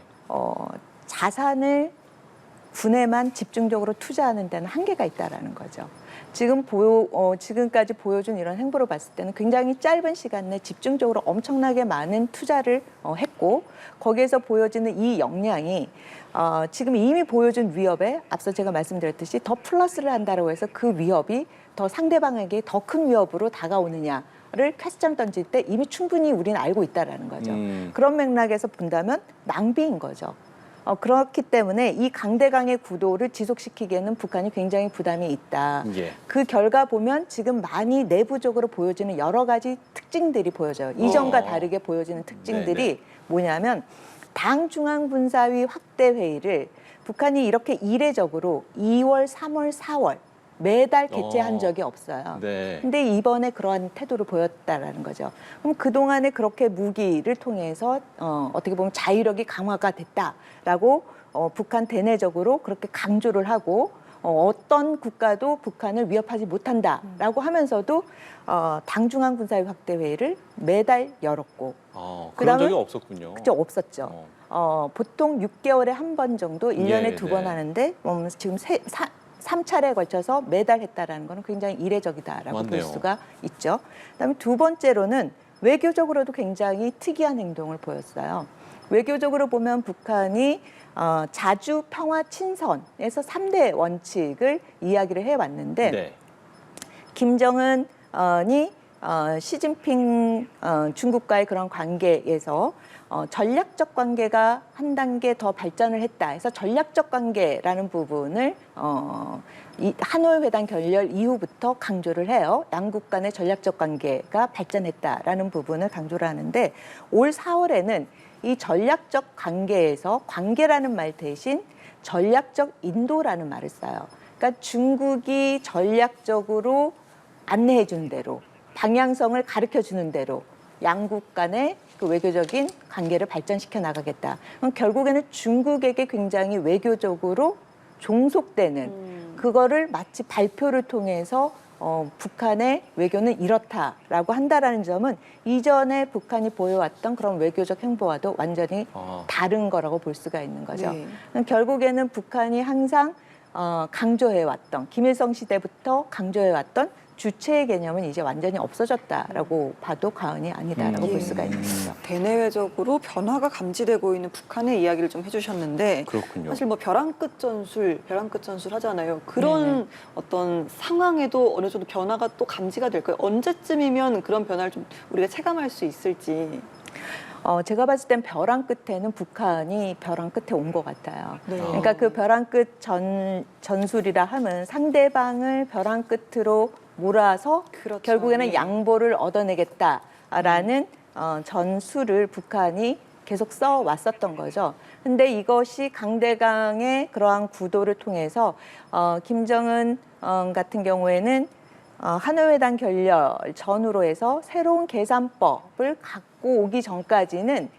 자산을 군에만 집중적으로 투자하는 데는 한계가 있다라는 거죠. 지금까지 보여준 이런 행보를 봤을 때는 굉장히 짧은 시간 내 집중적으로 엄청나게 많은 투자를 했고 거기에서 보여지는 이 역량이 지금 이미 보여준 위협에 앞서 제가 말씀드렸듯이 더 플러스를 한다고 해서 그 위협이 더 상대방에게 더 큰 위협으로 다가오느냐를 퀘스천 던질 때 이미 충분히 우리는 알고 있다라는 거죠. 그런 맥락에서 본다면 낭비인 거죠. 그렇기 때문에 이 강대강의 구도를 지속시키기에는 북한이 굉장히 부담이 있다. 예. 그 결과 보면 지금 많이 내부적으로 보여지는 여러 가지 특징들이 보여져요. 이전과 다르게 보여지는 특징들이 네네. 뭐냐면 당 중앙군사위 확대 회의를 북한이 이렇게 이례적으로 2월, 3월, 4월 매달 개최한 적이 없어요. 네. 근데 이번에 그러한 태도를 보였다라는 거죠. 그럼 그동안에 그렇게 무기를 통해서 어떻게 보면 자유력이 강화가 됐다라고 북한 대내적으로 그렇게 강조를 하고 어떤 국가도 북한을 위협하지 못한다라고 하면서도 당중앙 군사위 확대 회의를 매달 열었고 그런 그다음에- 적이 없었군요. 그죠 없었죠. 보통 6개월에 한 번 정도 1년에 예, 두 번 네. 하는데 지금 3차례에 걸쳐서 매달 했다라는 거는 굉장히 이례적이다라고 볼 맞네요. 수가 있죠. 그다음에 두 번째로는 외교적으로도 굉장히 특이한 행동을 보였어요. 외교적으로 보면 북한이 자주 평화 친선에서 3대 원칙을 이야기를 해왔는데 네. 김정은이 시진핑 중국과의 그런 관계에서 전략적 관계가 한 단계 더 발전을 했다 해서 전략적 관계라는 부분을 이 하노이 회담 결렬 이후부터 강조를 해요. 양국 간의 전략적 관계가 발전했다라는 부분을 강조를 하는데 올 4월에는 이 전략적 관계에서 관계라는 말 대신 전략적 인도라는 말을 써요. 그러니까 중국이 전략적으로 안내해 주는 대로 방향성을 가르쳐 주는 대로 양국 간의 그 외교적인 관계를 발전시켜 나가겠다. 그럼 결국에는 중국에게 굉장히 외교적으로 종속되는 그거를 마치 발표를 통해서 북한의 외교는 이렇다라고 한다라는 점은 이전에 북한이 보여왔던 그런 외교적 행보와도 완전히 다른 거라고 볼 수가 있는 거죠. 네. 결국에는 북한이 항상 강조해왔던 김일성 시대부터 강조해왔던 주체의 개념은 이제 완전히 없어졌다라고 봐도 과언이 아니다라고 볼 수가 있는 거죠. 대내외적으로 변화가 감지되고 있는 북한의 이야기를 좀 해주셨는데 그렇군요. 사실 뭐 벼랑 끝 전술 하잖아요. 그런 어떤 상황에도 어느 정도 변화가 또 감지가 될까요? 언제쯤이면 그런 변화를 좀 우리가 체감할 수 있을지. 제가 봤을 땐 벼랑 끝에는 북한이 벼랑 끝에 온 것 같아요. 네. 그러니까 그 벼랑 끝 전술이라 하면 상대방을 벼랑 끝으로 몰아서 그렇죠. 결국에는 네. 양보를 얻어내겠다라는 전술을 북한이 계속 써왔었던 거죠. 근데 이것이 강대강의 그러한 구도를 통해서 김정은 같은 경우에는 하노이회담 결렬 전후로 해서 새로운 계산법을 갖고 오기 전까지는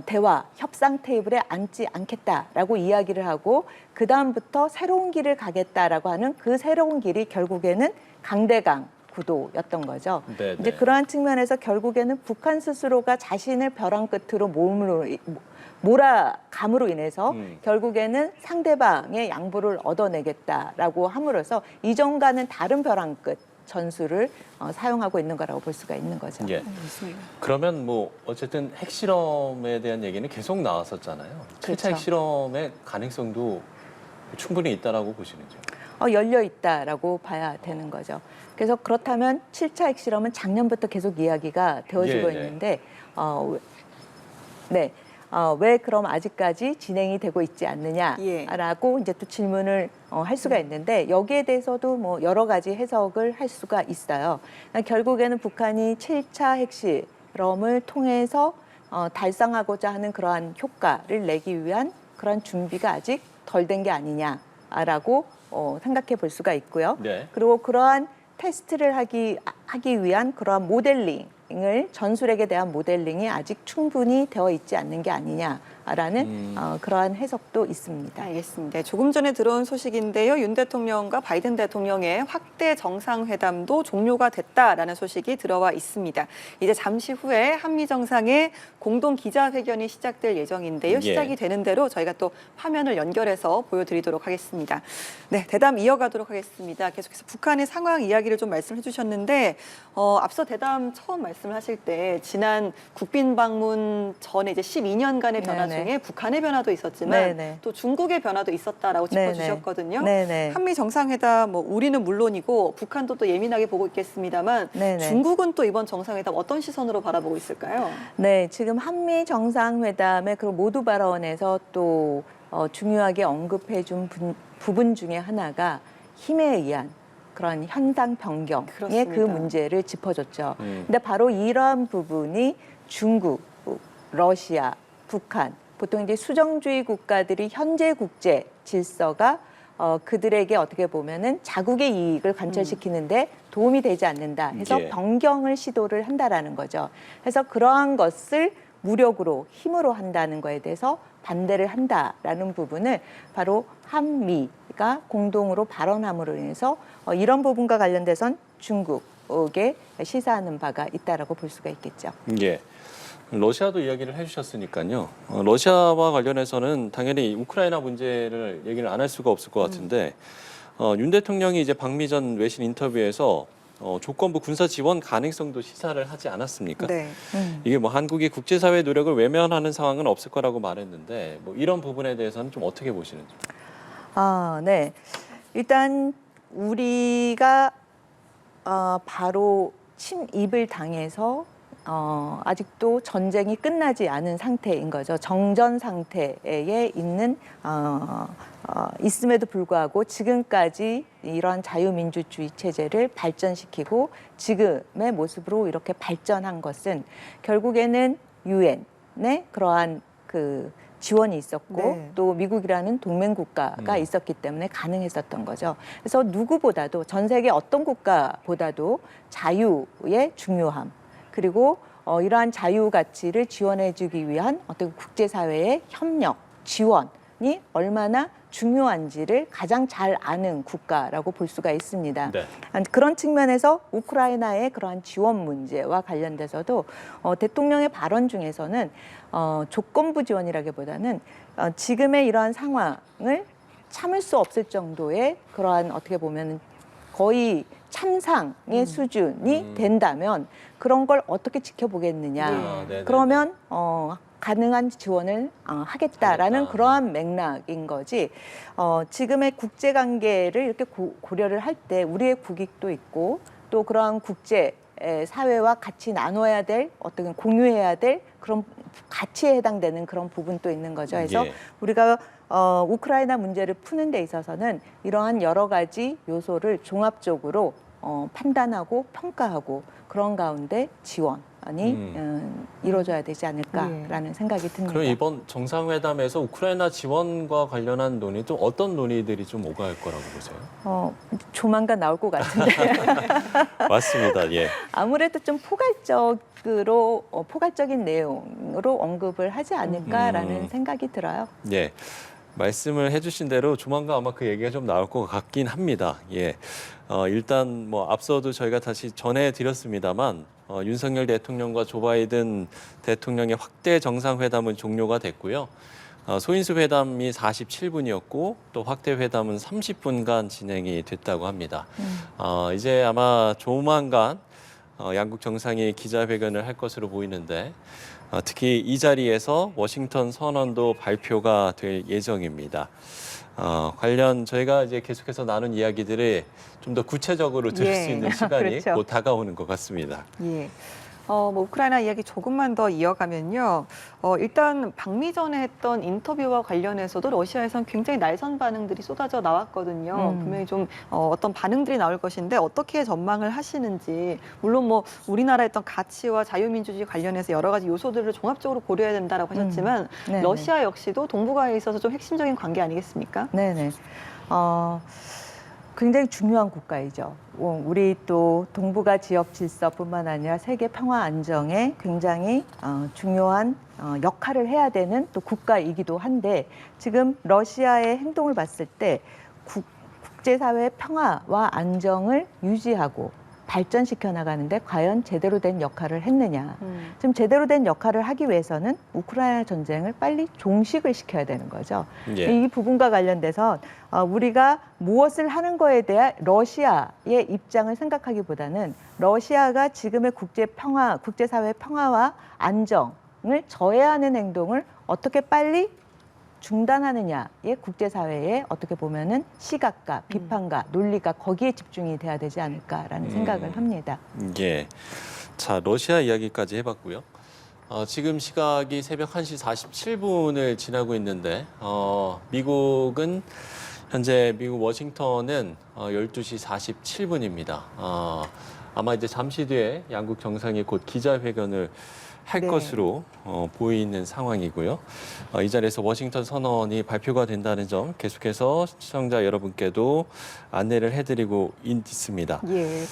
대화, 협상 테이블에 앉지 않겠다라고 이야기를 하고 그 다음부터 새로운 길을 가겠다라고 하는 그 새로운 길이 결국에는 강대강 구도였던 거죠. 네, 이제 네. 그러한 측면에서 결국에는 북한 스스로가 자신을 벼랑 끝으로 몰아감으로 인해서 결국에는 상대방의 양보를 얻어내겠다라고 함으로써 이전과는 다른 벼랑 끝 전술을 사용하고 있는 거라고 볼 수가 있는 거죠. 예. 그러면 뭐 어쨌든 핵실험에 대한 얘기는 계속 나왔었잖아요. 7차 그렇죠. 핵실험의 가능성도 충분히 있다라고 보시는지요? 열려 있다라고 봐야 되는 거죠. 그래서 그렇다면 7차 핵실험은 작년부터 계속 이야기가 되어지고 예, 예. 있는데 왜 그럼 아직까지 진행이 되고 있지 않느냐라고 이제 또 질문을 할 수가 있는데 여기에 대해서도 뭐 여러 가지 해석을 할 수가 있어요. 그러니까 결국에는 북한이 7차 핵실험을 통해서 달성하고자 하는 그러한 효과를 내기 위한 그런 준비가 아직 덜 된 게 아니냐라고 생각해 볼 수가 있고요. 네. 그리고 그러한 테스트를 하기 위한 그러한 모델링을 전술핵에 대한 모델링이 아직 충분히 되어 있지 않는 게 아니냐라는 그러한 해석도 있습니다. 알겠습니다. 조금 전에 들어온 소식인데요. 윤 대통령과 바이든 대통령의 확대 정상회담도 종료가 됐다라는 소식이 들어와 있습니다. 이제 잠시 후에 한미 정상의 공동 기자회견이 시작될 예정인데요. 예. 시작이 되는 대로 저희가 또 화면을 연결해서 보여드리도록 하겠습니다. 네, 대담 이어가도록 하겠습니다. 계속해서 북한의 상황 이야기를 좀 말씀해 주셨는데 앞서 대담 처음 말씀을 하실 때 지난 국빈 방문 전에 이제 12년간의 변화 네네. 중에 북한의 변화도 있었지만 네네. 또 중국의 변화도 있었다라고 네네. 짚어주셨거든요. 네네. 한미 정상회담 뭐 우리는 물론이고 북한도 또 예민하게 보고 있겠습니다만 네네. 중국은 또 이번 정상회담 어떤 시선으로 바라보고 있을까요? 네, 지금 한미 정상회담의 그 모두 발언에서 또 중요하게 언급해 준 부분 중에 하나가 힘에 의한 그런 현상 변경의 그렇습니다. 그 문제를 짚어줬죠. 근데 바로 이러한 부분이 중국, 러시아, 북한, 보통 이제 수정주의 국가들이 현재 국제 질서가 그들에게 어떻게 보면은 자국의 이익을 관철시키는데 도움이 되지 않는다 해서 예. 변경을 시도를 한다라는 거죠. 그래서 그러한 것을 무력으로 힘으로 한다는 거에 대해서 반대를 한다라는 부분을 바로 한미가 공동으로 발언함으로 인해서 이런 부분과 관련돼선 중국에 시사하는 바가 있다라고 볼 수가 있겠죠. 예. 러시아도 이야기를 해주셨으니까요. 러시아와 관련해서는 당연히 우크라이나 문제를 얘기를 안 할 수가 없을 것 같은데 윤 대통령이 이제 방미 전 외신 인터뷰에서 조건부 군사 지원 가능성도 시사를 하지 않았습니까? 네. 이게 뭐 한국이 국제사회 노력을 외면하는 상황은 없을 거라고 말했는데 뭐 이런 부분에 대해서는 좀 어떻게 보시는지? 네. 일단 우리가 바로 침입을 당해서 아직도 전쟁이 끝나지 않은 상태인 거죠. 정전 상태에 있는 있음에도 불구하고 지금까지 이런 자유민주주의 체제를 발전시키고 지금의 모습으로 이렇게 발전한 것은 결국에는 유엔의 그러한 그 지원이 있었고 네. 또 미국이라는 동맹 국가가 있었기 때문에 가능했었던 거죠. 그래서 누구보다도 전 세계 어떤 국가보다도 자유의 중요함 그리고 이러한 자유 가치를 지원해주기 위한 어떤 국제사회의 협력, 지원이 얼마나 중요한지를 가장 잘 아는 국가라고 볼 수가 있습니다. 네. 그런 측면에서 우크라이나의 그러한 지원 문제와 관련돼서도 대통령의 발언 중에서는 조건부 지원이라기보다는 지금의 이러한 상황을 참을 수 없을 정도의 그러한 어떻게 보면 거의 참상의 수준이 된다면 그런 걸 어떻게 지켜보겠느냐. 네네. 그러면 가능한 지원을 하겠다라는 하겠다. 그러한 맥락인 거지. 지금의 국제 관계를 이렇게 고려를 할 때 우리의 국익도 있고 또 그러한 국제 사회와 같이 나눠야 될 어떤 공유해야 될 그런 가치에 해당되는 그런 부분도 있는 거죠. 그래서 예. 우리가 우크라이나 문제를 푸는 데 있어서는 이러한 여러 가지 요소를 종합적으로 판단하고 평가하고 그런 가운데 지원이 이루어져야 되지 않을까라는 생각이 듭니다. 그럼 이번 정상회담에서 우크라이나 지원과 관련한 논의 좀 어떤 논의들이 좀 오갈 거라고 보세요? 조만간 나올 것 같은데 맞습니다. 예. 아무래도 좀 포괄적인 내용으로 언급을 하지 않을까라는 생각이 들어요. 예. 말씀을 해주신 대로 조만간 아마 그 얘기가 좀 나올 것 같긴 합니다. 예. 일단 뭐 앞서도 저희가 다시 전해드렸습니다만 윤석열 대통령과 조 바이든 대통령의 확대 정상회담은 종료가 됐고요. 소인수 회담이 47분이었고 또 확대 회담은 30분간 진행이 됐다고 합니다. 이제 아마 조만간 양국 정상이 기자회견을 할 것으로 보이는데 특히 이 자리에서 워싱턴 선언도 발표가 될 예정입니다. 관련 저희가 이제 계속해서 나눈 이야기들을 좀 더 구체적으로 들을 수 있는 시간이 그렇죠. 곧 다가오는 것 같습니다. 예. 뭐 우크라이나 이야기 조금만 더 이어가면요. 일단 방미 전에 했던 인터뷰와 관련해서도 러시아에선 굉장히 날선 반응들이 쏟아져 나왔거든요. 분명히 좀 어떤 반응들이 나올 것인데 어떻게 전망을 하시는지. 물론 뭐 우리나라의 어떤 가치와 자유민주주의 관련해서 여러 가지 요소들을 종합적으로 고려해야 된다라고 하셨지만 네네. 러시아 역시도 동북아에 있어서 좀 핵심적인 관계 아니겠습니까? 네네. 굉장히 중요한 국가이죠. 우리 또 동북아 지역 질서뿐만 아니라 세계 평화 안정에 굉장히 중요한 역할을 해야 되는 또 국가이기도 한데 지금 러시아의 행동을 봤을 때 국제사회의 평화와 안정을 유지하고 발전시켜 나가는데 과연 제대로 된 역할을 했느냐. 지금 제대로 된 역할을 하기 위해서는 우크라이나 전쟁을 빨리 종식을 시켜야 되는 거죠. 예. 이 부분과 관련돼서 우리가 무엇을 하는 거에 대한 러시아의 입장을 생각하기보다는 러시아가 지금의 국제사회 평화와 안정을 저해하는 행동을 어떻게 빨리 중단하느냐의 국제사회에 어떻게 보면은 시각과 비판과 논리가 거기에 집중이 돼야 되지 않을까라는 생각을 합니다. 예. 자, 러시아 이야기까지 해봤고요. 지금 시각이 새벽 1시 47분을 지나고 있는데 미국은 현재 미국 워싱턴은 12시 47분입니다. 아마 이제 잠시 뒤에 양국 정상이 곧 기자회견을 할 네. 것으로 보이는 상황이고요. 이 자리에서 워싱턴 선언이 발표가 된다는 점 계속해서 시청자 여러분께도 안내를 해드리고 있습니다. 예.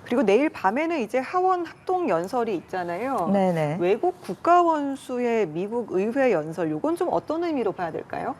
그리고 내일 밤에는 이제 하원 합동 연설이 있잖아요. 네네. 외국 국가 원수의 미국 의회 연설, 요건 좀 어떤 의미로 봐야 될까요?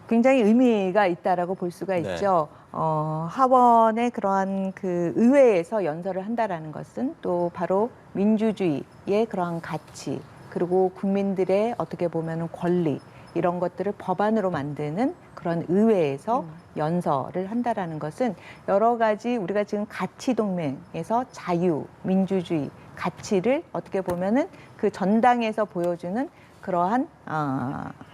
굉장히 의미가 있다라고 볼 수가 네. 있죠. 하원의 그러한 그 의회에서 연설을 한다라는 것은 또 바로 민주주의의 그러한 가치 그리고 국민들의 어떻게 보면은 권리 이런 것들을 법안으로 만드는 그런 의회에서 연설을 한다라는 것은 여러 가지 우리가 지금 가치 동맹에서 자유, 민주주의 가치를 어떻게 보면은 그 전당에서 보여주는 그러한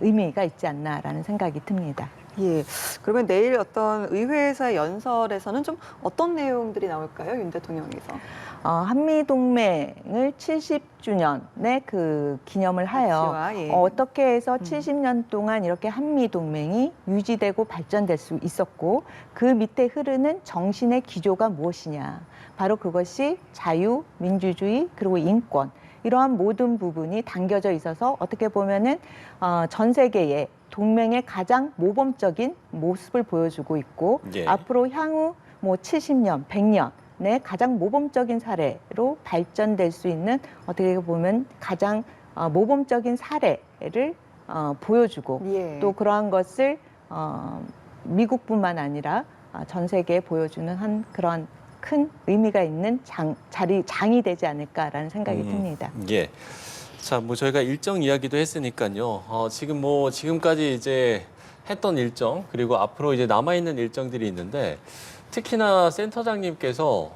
의미가 있지 않나라는 생각이 듭니다. 예. 그러면 내일 어떤 의회에서의 연설에서는 좀 어떤 내용들이 나올까요, 윤 대통령에서? 한미 동맹을 70주년의 그 기념을 하여 가치와, 예. 어떻게 해서 70년 동안 이렇게 한미 동맹이 유지되고 발전될 수 있었고 그 밑에 흐르는 정신의 기조가 무엇이냐. 바로 그것이 자유, 민주주의, 그리고 인권. 이러한 모든 부분이 담겨져 있어서 어떻게 보면은 전 세계에 동맹의 가장 모범적인 모습을 보여주고 있고 예. 앞으로 향후 뭐 70년, 100년 내 가장 모범적인 사례로 발전될 수 있는 어떻게 보면 가장 모범적인 사례를 보여주고 예. 또 그러한 것을 미국뿐만 아니라 전 세계에 보여주는 한 그런 큰 의미가 있는 장이 되지 않을까라는 생각이 듭니다. 예. 자, 뭐 저희가 일정 이야기도 했으니까요. 지금까지 이제 했던 일정 그리고 앞으로 이제 남아 있는 일정들이 있는데 특히나 센터장님께서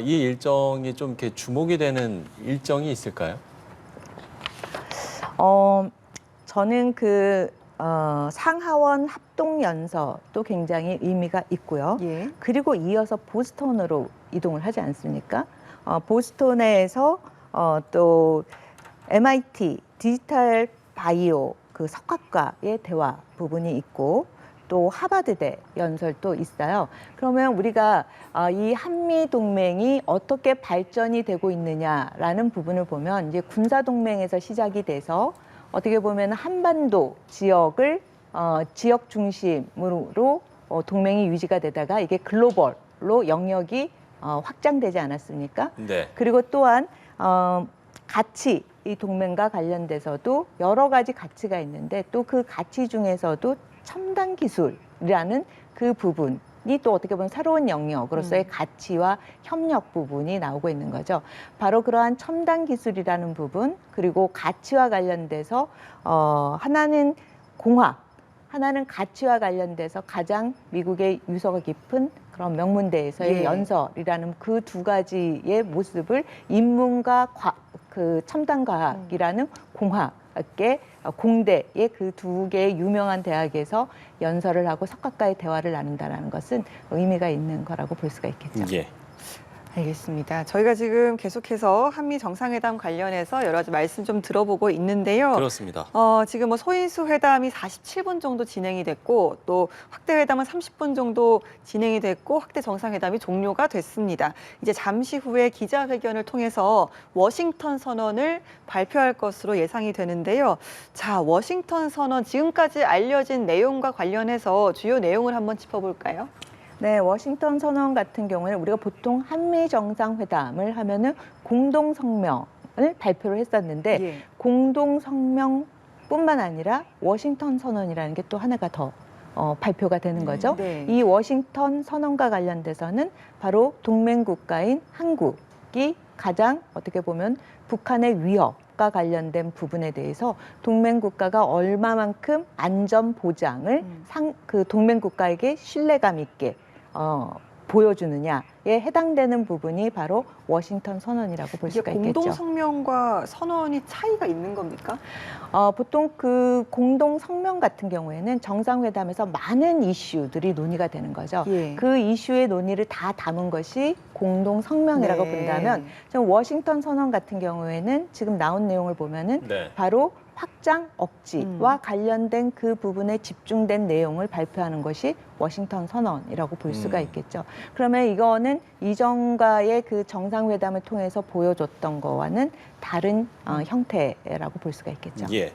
이 일정이 좀 이렇게 주목이 되는 일정이 있을까요? 저는 상하원 합동연설도 굉장히 의미가 있고요. 예. 그리고 이어서 보스턴으로 이동을 하지 않습니까? 보스턴에서 또 MIT 디지털 바이오 그 석학과의 대화 부분이 있고 또 하버드대 연설도 있어요. 그러면 우리가 이 한미 동맹이 어떻게 발전이 되고 있느냐라는 부분을 보면 이제 군사 동맹에서 시작이 돼서 어떻게 보면 한반도 지역을 지역 중심으로 동맹이 유지가 되다가 이게 글로벌로 영역이 확장되지 않았습니까? 네. 그리고 또한 가치 이 동맹과 관련돼서도 여러 가지 가치가 있는데 또 그 가치 중에서도 첨단 기술이라는 그 부분이 또 어떻게 보면 새로운 영역으로서의 가치와 협력 부분이 나오고 있는 거죠. 바로 그러한 첨단 기술이라는 부분 그리고 가치와 관련돼서 하나는 공학, 하나는 가치와 관련돼서 가장 미국의 유서가 깊은 그런 명문대에서의 예. 연설이라는 그 두 가지의 모습을 인문과 그 첨단과학이라는 공학의 공대의 그 두 개의 유명한 대학에서 연설을 하고 석학과의 대화를 나눈다는 것은 의미가 있는 거라고 볼 수가 있겠죠. 예. 알겠습니다. 저희가 지금 계속해서 한미 정상회담 관련해서 여러 가지 말씀 좀 들어보고 있는데요. 그렇습니다. 지금 뭐 소인수 회담이 47분 정도 진행이 됐고 또 확대 회담은 30분 정도 진행이 됐고 확대 정상회담이 종료가 됐습니다. 이제 잠시 후에 기자회견을 통해서 워싱턴 선언을 발표할 것으로 예상이 되는데요. 자, 워싱턴 선언 지금까지 알려진 내용과 관련해서 주요 내용을 한번 짚어볼까요? 네, 워싱턴 선언 같은 경우에는 우리가 보통 한미 정상회담을 하면은 공동 성명을 발표를 했었는데 예. 공동 성명뿐만 아니라 워싱턴 선언이라는 게 또 하나가 더 발표가 되는 거죠. 네. 이 워싱턴 선언과 관련돼서는 바로 동맹 국가인 한국이 가장 어떻게 보면 북한의 위협과 관련된 부분에 대해서 동맹 국가가 얼마만큼 안전 보장을 그 동맹 국가에게 신뢰감 있게 보여주느냐에 해당되는 부분이 바로 워싱턴 선언이라고 볼 이게 수가 있겠죠. 공동 성명과 선언이 차이가 있는 겁니까? 보통 그 공동 성명 같은 경우에는 정상회담에서 많은 이슈들이 논의가 되는 거죠. 예. 그 이슈의 논의를 다 담은 것이 공동 성명이라고 네. 본다면 지금 워싱턴 선언 같은 경우에는 지금 나온 내용을 보면은 네. 바로 확장 억지와 관련된 그 부분에 집중된 내용을 발표하는 것이 워싱턴 선언이라고 볼 수가 있겠죠. 그러면 이거는 이전과의 그 정상회담을 통해서 보여줬던 거와는 다른 형태라고 볼 수가 있겠죠. 예.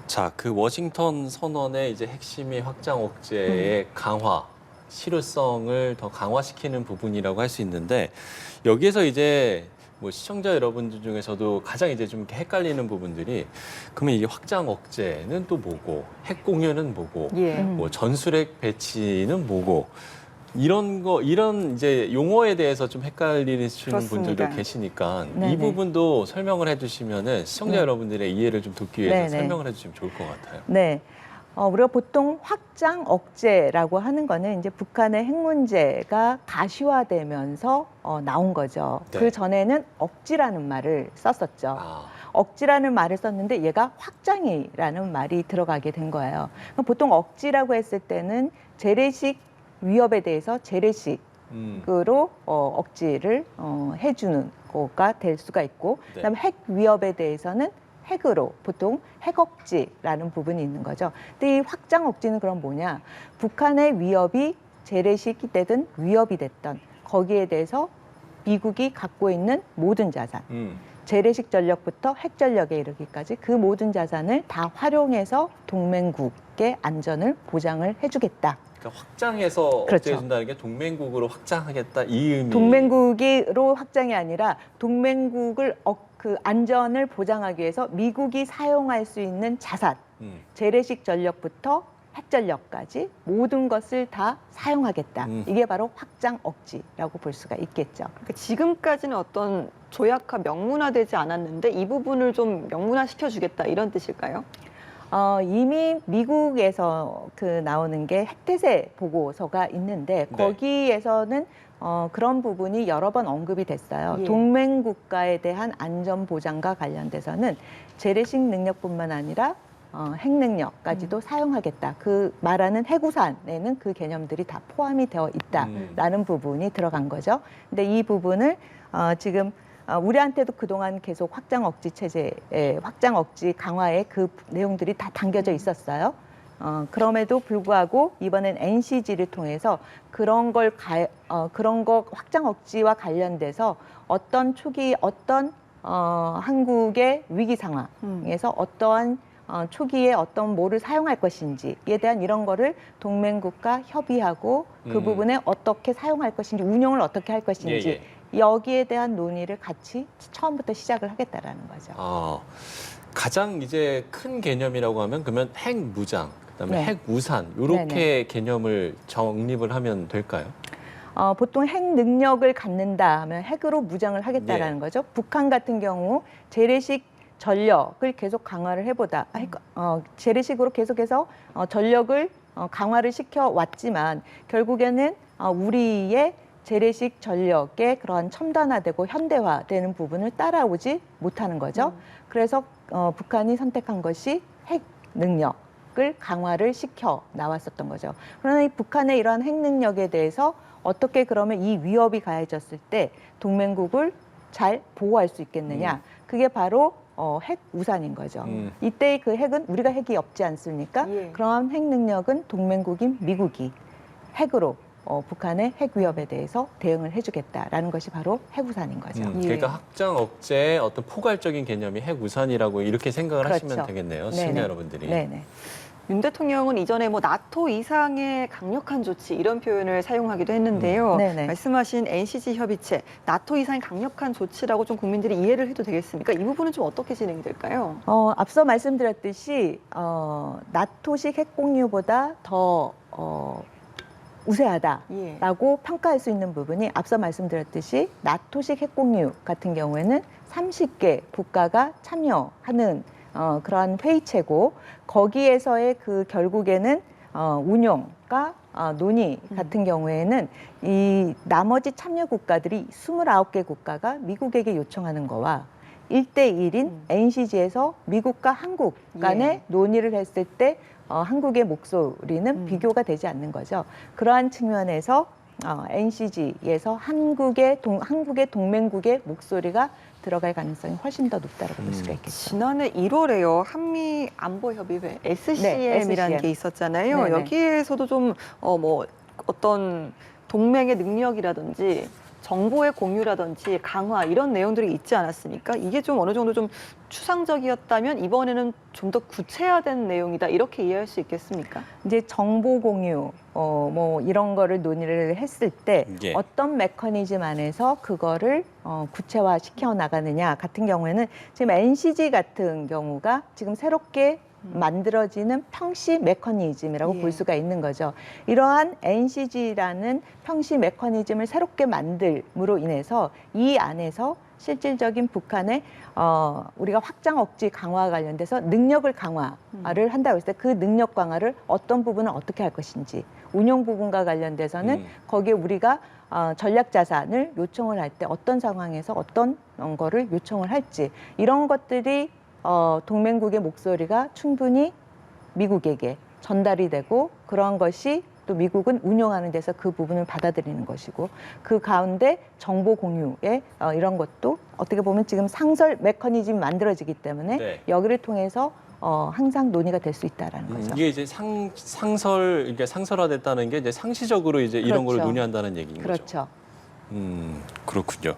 자, 그 워싱턴 선언의 이제 핵심이 확장 억제의 강화, 실효성을 더 강화시키는 부분이라고 할 수 있는데 여기에서 이제 뭐 시청자 여러분들 중에서도 가장 이제 좀 헷갈리는 부분들이 그러면 이게 확장 억제는 또 뭐고 핵 공유는 뭐고 예. 뭐 전술핵 배치는 뭐고 이런 이제 용어에 대해서 좀 헷갈리시는 그렇습니다. 분들도 계시니까 네네. 이 부분도 설명을 해주시면은 시청자 네. 여러분들의 이해를 좀 돕기 위해서 네네. 설명을 해주시면 좋을 것 같아요. 네. 우리가 보통 확장 억제라고 하는 거는 이제 북한의 핵 문제가 가시화되면서 나온 거죠. 네. 그 전에는 억지라는 말을 썼었죠. 아, 억지라는 말을 썼는데 얘가 확장이라는 말이 들어가게 된 거예요. 그럼 보통 억지라고 했을 때는 재래식 위협에 대해서 재래식으로 억지를 해주는 거가 될 수가 있고, 네. 그다음에 핵 위협에 대해서는 핵으로 보통 핵억지라는 부분이 있는 거죠. 근데 이 확장 억지는 그럼 뭐냐? 북한의 위협이 재래식이 되든 위협이 됐던 거기에 대해서 미국이 갖고 있는 모든 자산, 재래식 전력부터 핵 전력에 이르기까지 그 모든 자산을 다 활용해서 동맹국의 안전을 보장을 해주겠다. 그러니까 확장해서 그렇죠. 억제해준다는 게 동맹국으로 확장하겠다 이 의미. 동맹국으로 확장이 아니라 동맹국을 그 안전을 보장하기 위해서 미국이 사용할 수 있는 자산, 재래식 전력부터 핵 전력까지 모든 것을 다 사용하겠다. 이게 바로 확장 억지라고 볼 수가 있겠죠. 그러니까 지금까지는 어떤 조약화 명문화되지 않았는데 이 부분을 좀 명문화시켜주겠다 이런 뜻일까요? 이미 미국에서 나오는 게 핵태세 보고서가 있는데 네. 거기에서는 그런 부분이 여러 번 언급이 됐어요. 예. 동맹 국가에 대한 안전 보장과 관련돼서는 재래식 능력뿐만 아니라 핵 능력까지도 사용하겠다. 그 말하는 해구산에는 그 개념들이 다 포함이 되어 있다라는 부분이 들어간 거죠. 근데 이 부분을 지금 우리한테도 그동안 계속 확장 억지 체제, 확장 억지 강화에 그 내용들이 다 담겨져 있었어요. 그럼에도 불구하고 이번엔 NCG를 통해서 그런 거 확장 억지와 관련돼서 어떤 초기 어떤 한국의 위기 상황에서 어떠한 초기에 어떤 뭐를 사용할 것인지에 대한 이런 거를 동맹국과 협의하고 그 부분에 어떻게 사용할 것인지 운용을 어떻게 할 것인지 예, 예. 여기에 대한 논의를 같이 처음부터 시작을 하겠다라는 거죠. 가장 이제 큰 개념이라고 하면 그러면 핵 무장, 그다음에 네. 핵 우산 이렇게 네네. 개념을 정립을 하면 될까요? 보통 핵 능력을 갖는다 하면 핵으로 무장을 하겠다라는 예. 거죠. 북한 같은 경우 재래식 전력을 계속 강화를 해보다, 재래식으로 계속해서 전력을 강화를 시켜왔지만 결국에는 우리의 재래식 전력의 그러한 첨단화되고 현대화되는 부분을 따라오지 못하는 거죠. 그래서 북한이 선택한 것이 핵 능력을 강화를 시켜 나왔었던 거죠. 그러나 이 북한의 이러한 핵 능력에 대해서 어떻게 그러면 이 위협이 가해졌을 때 동맹국을 잘 보호할 수 있겠느냐. 그게 바로 핵 우산인 거죠. 이때의 그 핵은 우리가 핵이 없지 않습니까? 예. 그러한 핵 능력은 동맹국인 미국이 핵으로 북한의 핵 위협에 대해서 대응을 해주겠다라는 것이 바로 핵우산인 거죠. 그러니까 확장 억제의 어떤 포괄적인 개념이 핵 우산이라고 이렇게 생각을 그렇죠. 하시면 되겠네요. 네네. 시청자 여러분들이. 네네. 윤 대통령은 이전에 뭐 나토 이상의 강력한 조치 이런 표현을 사용하기도 했는데요. 네네. 말씀하신 NCG 협의체, 나토 이상의 강력한 조치라고 좀 국민들이 이해를 해도 되겠습니까? 이 부분은 좀 어떻게 진행이 될까요? 앞서 말씀드렸듯이 나토식 핵 공유보다 더 우세하다라고 예. 평가할 수 있는 부분이 앞서 말씀드렸듯이 나토식 핵 공유 같은 경우에는 30개 국가가 참여하는 그러한 회의체고 거기에서의 그 결국에는 운용과 논의 같은 경우에는 이 나머지 참여 국가들이 29개 국가가 미국에게 요청하는 거와 1대1인 NCG에서 미국과 한국 간의 예. 논의를 했을 때 한국의 목소리는 비교가 되지 않는 거죠. 그러한 측면에서 NCG에서 한국의 동맹국의 목소리가 들어갈 가능성이 훨씬 더 높다고 볼 수가 있겠죠. 지난해 1월에요. 한미 안보협의회 SCM이라는 SCM. 게 있었잖아요. 네네. 여기에서도 좀 뭐 어떤 동맹의 능력이라든지 정보의 공유라든지 강화 이런 내용들이 있지 않았습니까? 이게 좀 어느 정도 좀 추상적이었다면 이번에는 좀 더 구체화된 내용이다 이렇게 이해할 수 있겠습니까? 이제 정보 공유 뭐 이런 거를 논의를 했을 때 예. 어떤 메커니즘 안에서 그거를 구체화 시켜 나가느냐 같은 경우에는 지금 NCG 같은 경우가 지금 새롭게 만들어지는 평시 메커니즘이라고 예. 볼 수가 있는 거죠. 이러한 NCG라는 평시 메커니즘을 새롭게 만들므로 인해서 이 안에서 실질적인 북한의 우리가 확장 억지 강화와 관련돼서 능력을 강화를 한다고 했을 때 그 능력 강화를 어떤 부분을 어떻게 할 것인지 운용 부분과 관련돼서는 거기에 우리가 전략 자산을 요청을 할 때 어떤 상황에서 어떤 거를 요청을 할지 이런 것들이 동맹국의 목소리가 충분히 미국에게 전달이 되고 그런 것이 또 미국은 운용하는 데서 그 부분을 받아들이는 것이고 그 가운데 정보 공유에 이런 것도 어떻게 보면 지금 상설 메커니즘이 만들어지기 때문에 네. 여기를 통해서 항상 논의가 될 수 있다라는 거죠. 이게 이제 상설, 이게 상설화됐다는 게 이제 상시적으로 이제 이런 걸 그렇죠. 논의한다는 얘기인 거죠. 그렇죠. 그렇군요.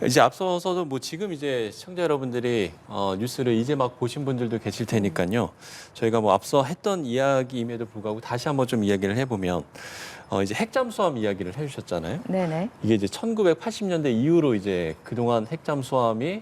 이제 앞서서도 뭐 지금 이제 시청자 여러분들이 뉴스를 이제 막 보신 분들도 계실 테니까요. 저희가 뭐 앞서 했던 이야기임에도 불구하고 다시 한번 좀 이야기를 해보면 이제 핵잠수함 이야기를 해주셨잖아요. 네네. 이게 이제 1980년대 이후로 이제 그동안 핵잠수함이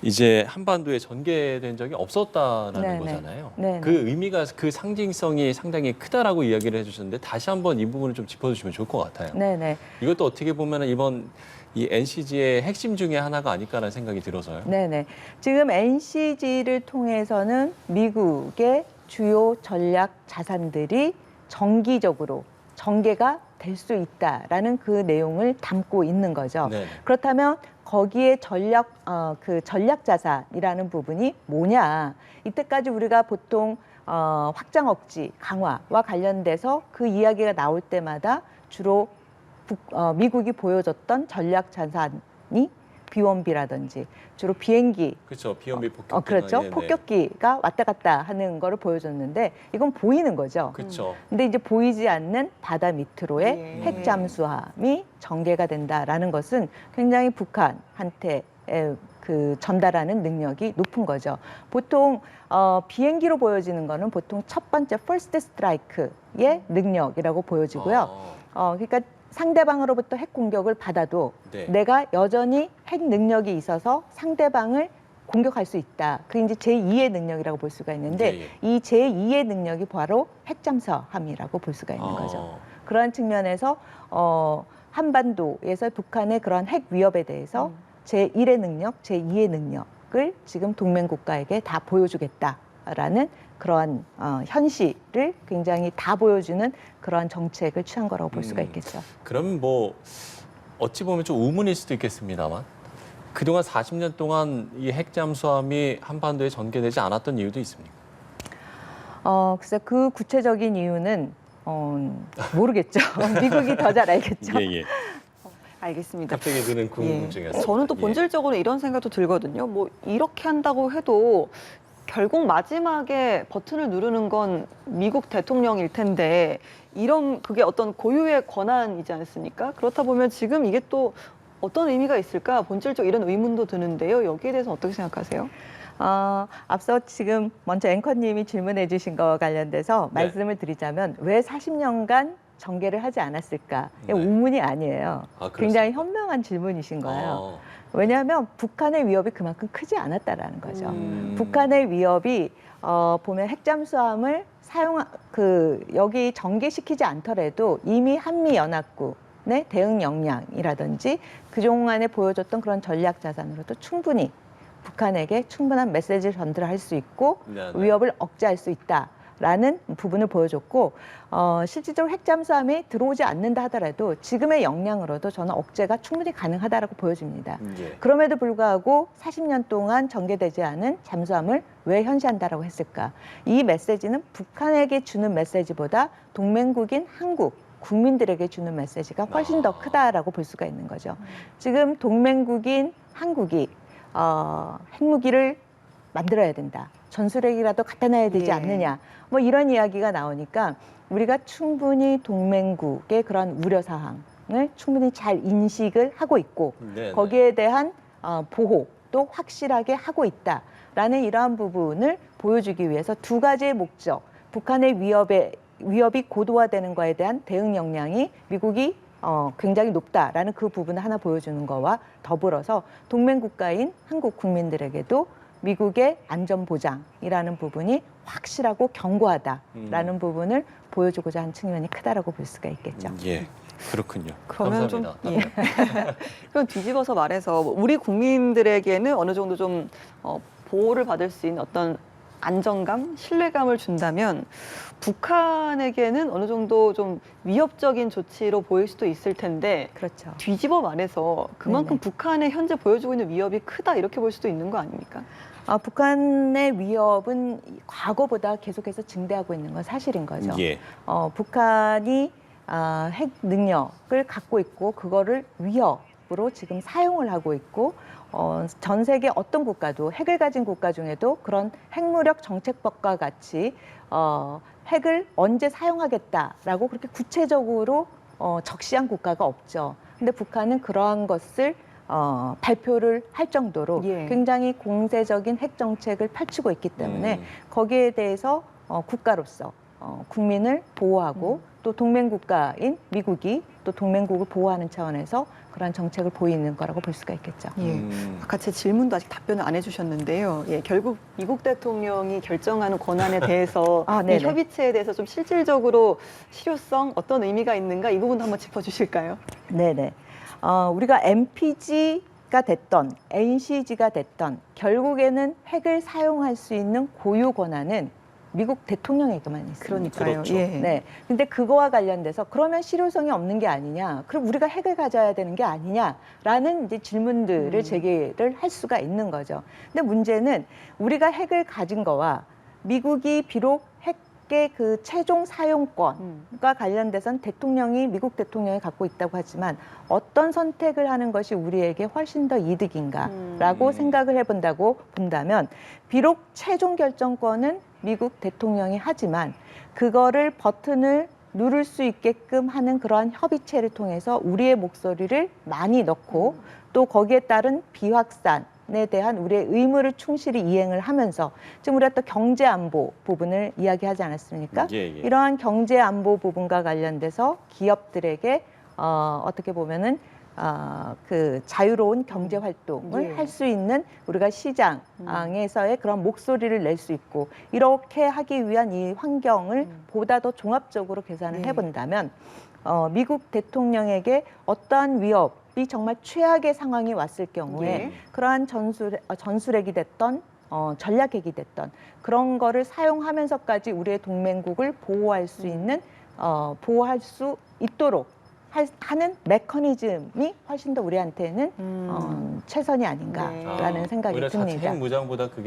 이제 한반도에 전개된 적이 없었다라는 네네. 거잖아요. 네네. 그 의미가 그 상징성이 상당히 크다라고 이야기를 해주셨는데 다시 한번 이 부분을 좀 짚어주시면 좋을 것 같아요. 네네. 이것도 어떻게 보면 이번 이 NCG의 핵심 중에 하나가 아닐까라는 생각이 들어서요. 네네. 지금 NCG를 통해서는 미국의 주요 전략 자산들이 정기적으로 전개가 될 수 있다라는 그 내용을 담고 있는 거죠. 네. 그렇다면 거기에 그 전략 자산이라는 부분이 뭐냐? 이때까지 우리가 보통 확장 억지 강화와 관련돼서 그 이야기가 나올 때마다 주로 미국이 보여줬던 전략 자산이 비원비라든지 주로 비행기 그렇죠. 비원비 폭격기. 그렇죠. 폭격기가 왔다 갔다 하는 거를 보여줬는데 이건 보이는 거죠. 그렇죠. 근데 이제 보이지 않는 바다 밑으로의 예. 핵 잠수함이 전개가 된다라는 것은 굉장히 북한한테 그 전달하는 능력이 높은 거죠. 보통 비행기로 보여지는 거는 보통 첫 번째 first strike의 능력이라고 보여지고요. 그러니까 상대방으로부터 핵 공격을 받아도 네. 내가 여전히 핵 능력이 있어서 상대방을 공격할 수 있다. 그게 이제 제2의 능력이라고 볼 수가 있는데 예, 예. 이 제2의 능력이 바로 핵잠수함이라고 볼 수가 있는 거죠. 그러한 측면에서 한반도에서 북한의 그런 핵 위협에 대해서 제1의 능력, 제2의 능력을 지금 동맹 국가에게 다 보여주겠다라는 그러한 현실을 굉장히 다 보여주는 그러한 정책을 취한 거라고 볼 수가 있겠죠. 그럼 뭐 어찌 보면 좀 우문일 수도 있겠습니다만 그동안 40년 동안 이 핵잠수함이 한반도에 전개되지 않았던 이유도 있습니까? 글쎄 그 구체적인 이유는 모르겠죠. 미국이 더 잘 알겠죠. 예. 알겠습니다. 갑자기 드는 궁금증이었어요. 저는 또 본질적으로 이런 생각도 들거든요. 뭐 이렇게 한다고 해도 결국 마지막에 버튼을 누르는 건 미국 대통령일 텐데 그게 어떤 고유의 권한이지 않습니까? 그렇다 보면 지금 이게 또 어떤 의미가 있을까? 본질적 이런 의문도 드는데요. 여기에 대해서 어떻게 생각하세요? 앞서 지금 먼저 앵커님이 질문해 주신 거와 관련돼서 네. 말씀을 드리자면 왜 40년간 전개를 하지 않았을까? 네. 우문이 아니에요. 아, 굉장히 현명한 질문이신 거예요. 아, 왜냐하면 북한의 위협이 그만큼 크지 않았다라는 거죠. 음. 북한의 위협이 보면 핵잠수함을 여기 전개시키지 않더라도 이미 한미 연합군의 대응 역량이라든지 그동안에 보여줬던 그런 전략 자산으로도 충분히 북한에게 충분한 메시지를 전달할 수 있고 네. 위협을 억제할 수 있다라는 부분을 보여줬고 실질적으로 핵잠수함이 들어오지 않는다 하더라도 지금의 역량으로도 저는 억제가 충분히 가능하다라고 보여집니다. 예. 그럼에도 불구하고 40년 동안 전개되지 않은 잠수함을 왜 현시한다라고 했을까? 이 메시지는 북한에게 주는 메시지보다 동맹국인 한국 국민들에게 주는 메시지가 훨씬 더 크다라고 볼 수가 있는 거죠. 지금 동맹국인 한국이 핵무기를 만들어야 된다. 전술핵이라도 갖다 놔야 되지 예. 않느냐. 뭐 이런 이야기가 나오니까 우리가 충분히 동맹국의 그런 우려사항을 충분히 잘 인식을 하고 있고 네, 거기에 대한 보호도 확실하게 하고 있다라는 이러한 부분을 보여주기 위해서 두 가지의 목적, 북한의 위협이 고도화되는 거에 대한 대응 역량이 미국이 굉장히 높다라는 그 부분을 하나 보여주는 거와 더불어서 동맹 국가인 한국 국민들에게도 미국의 안전 보장이라는 부분이 확실하고 견고하다라는 부분을 보여주고자 한 측면이 크다라고 볼 수가 있겠죠. 예. 그렇군요. 그러면 감사합니다. 좀 그럼 뒤집어서 말해서 우리 국민들에게는 어느 정도 좀 보호를 받을 수 있는 어떤 안정감, 신뢰감을 준다면 북한에게는 어느 정도 좀 위협적인 조치로 보일 수도 있을 텐데 그렇죠. 뒤집어 말해서 그만큼 네네. 북한에 현재 보여주고 있는 위협이 크다 이렇게 볼 수도 있는 거 아닙니까? 북한의 위협은 과거보다 계속해서 증대하고 있는 건 사실인 거죠. 예. 북한이 핵 능력을 갖고 있고 그거를 위협으로 지금 사용을 하고 있고 전 세계 어떤 국가도 핵을 가진 국가 중에도 그런 핵무력 정책법과 같이 핵을 언제 사용하겠다라고 그렇게 구체적으로 적시한 국가가 없죠. 근데 북한은 그러한 것을 발표를 할 정도로 예. 굉장히 공세적인 핵 정책을 펼치고 있기 때문에 거기에 대해서 국가로서 국민을 보호하고 또 동맹 국가인 미국이 또 동맹국을 보호하는 차원에서 그러한 정책을 보이는 거라고 볼 수가 있겠죠. 예. 아까 제 질문도 아직 답변을 안 해주셨는데요. 예, 결국 미국 대통령이 결정하는 권한에 대해서 이 네네. 협의체에 대해서 좀 실질적으로 실효성 어떤 의미가 있는가 이 부분도 한번 짚어주실까요? 네네. 우리가 MPG가 됐던 NCG가 됐던 결국에는 핵을 사용할 수 있는 고유 권한은 미국 대통령에게만 있습니다. 그러니까요. 그렇죠. 예. 네. 근데 그거와 관련돼서 그러면 실효성이 없는 게 아니냐? 그럼 우리가 핵을 가져야 되는 게 아니냐라는 이제 질문들을 제기를 할 수가 있는 거죠. 근데 문제는 우리가 핵을 가진 거와 미국이 비록 핵의 그 최종 사용권과 관련돼서는 미국 대통령이 갖고 있다고 하지만 어떤 선택을 하는 것이 우리에게 훨씬 더 이득인가라고 생각을 해본다고 본다면 비록 최종 결정권은 미국 대통령이 하지만 그거를 버튼을 누를 수 있게끔 하는 그러한 협의체를 통해서 우리의 목소리를 많이 넣고 또 거기에 따른 비확산에 대한 우리의 의무를 충실히 이행을 하면서 지금 우리가 또 경제 안보 부분을 이야기하지 않았습니까? 예, 예. 이러한 경제 안보 부분과 관련돼서 기업들에게 어떻게 보면은 그 자유로운 경제 활동을 예. 할 수 있는 우리가 시장에서의 그런 목소리를 낼 수 있고 이렇게 하기 위한 이 환경을 보다 더 종합적으로 계산을 예. 해본다면 미국 대통령에게 어떠한 위협이 정말 최악의 상황이 왔을 경우에 예. 그러한 전술핵이 됐던 전략핵이 됐던 그런 거를 사용하면서까지 우리의 동맹국을 보호할 수 있는 보호할 수 있도록 하는 메커니즘이 훨씬 더 우리한테는 최선이 아닌가라는 네. 생각이 오히려 자체 듭니다. 핵 무장보다 그게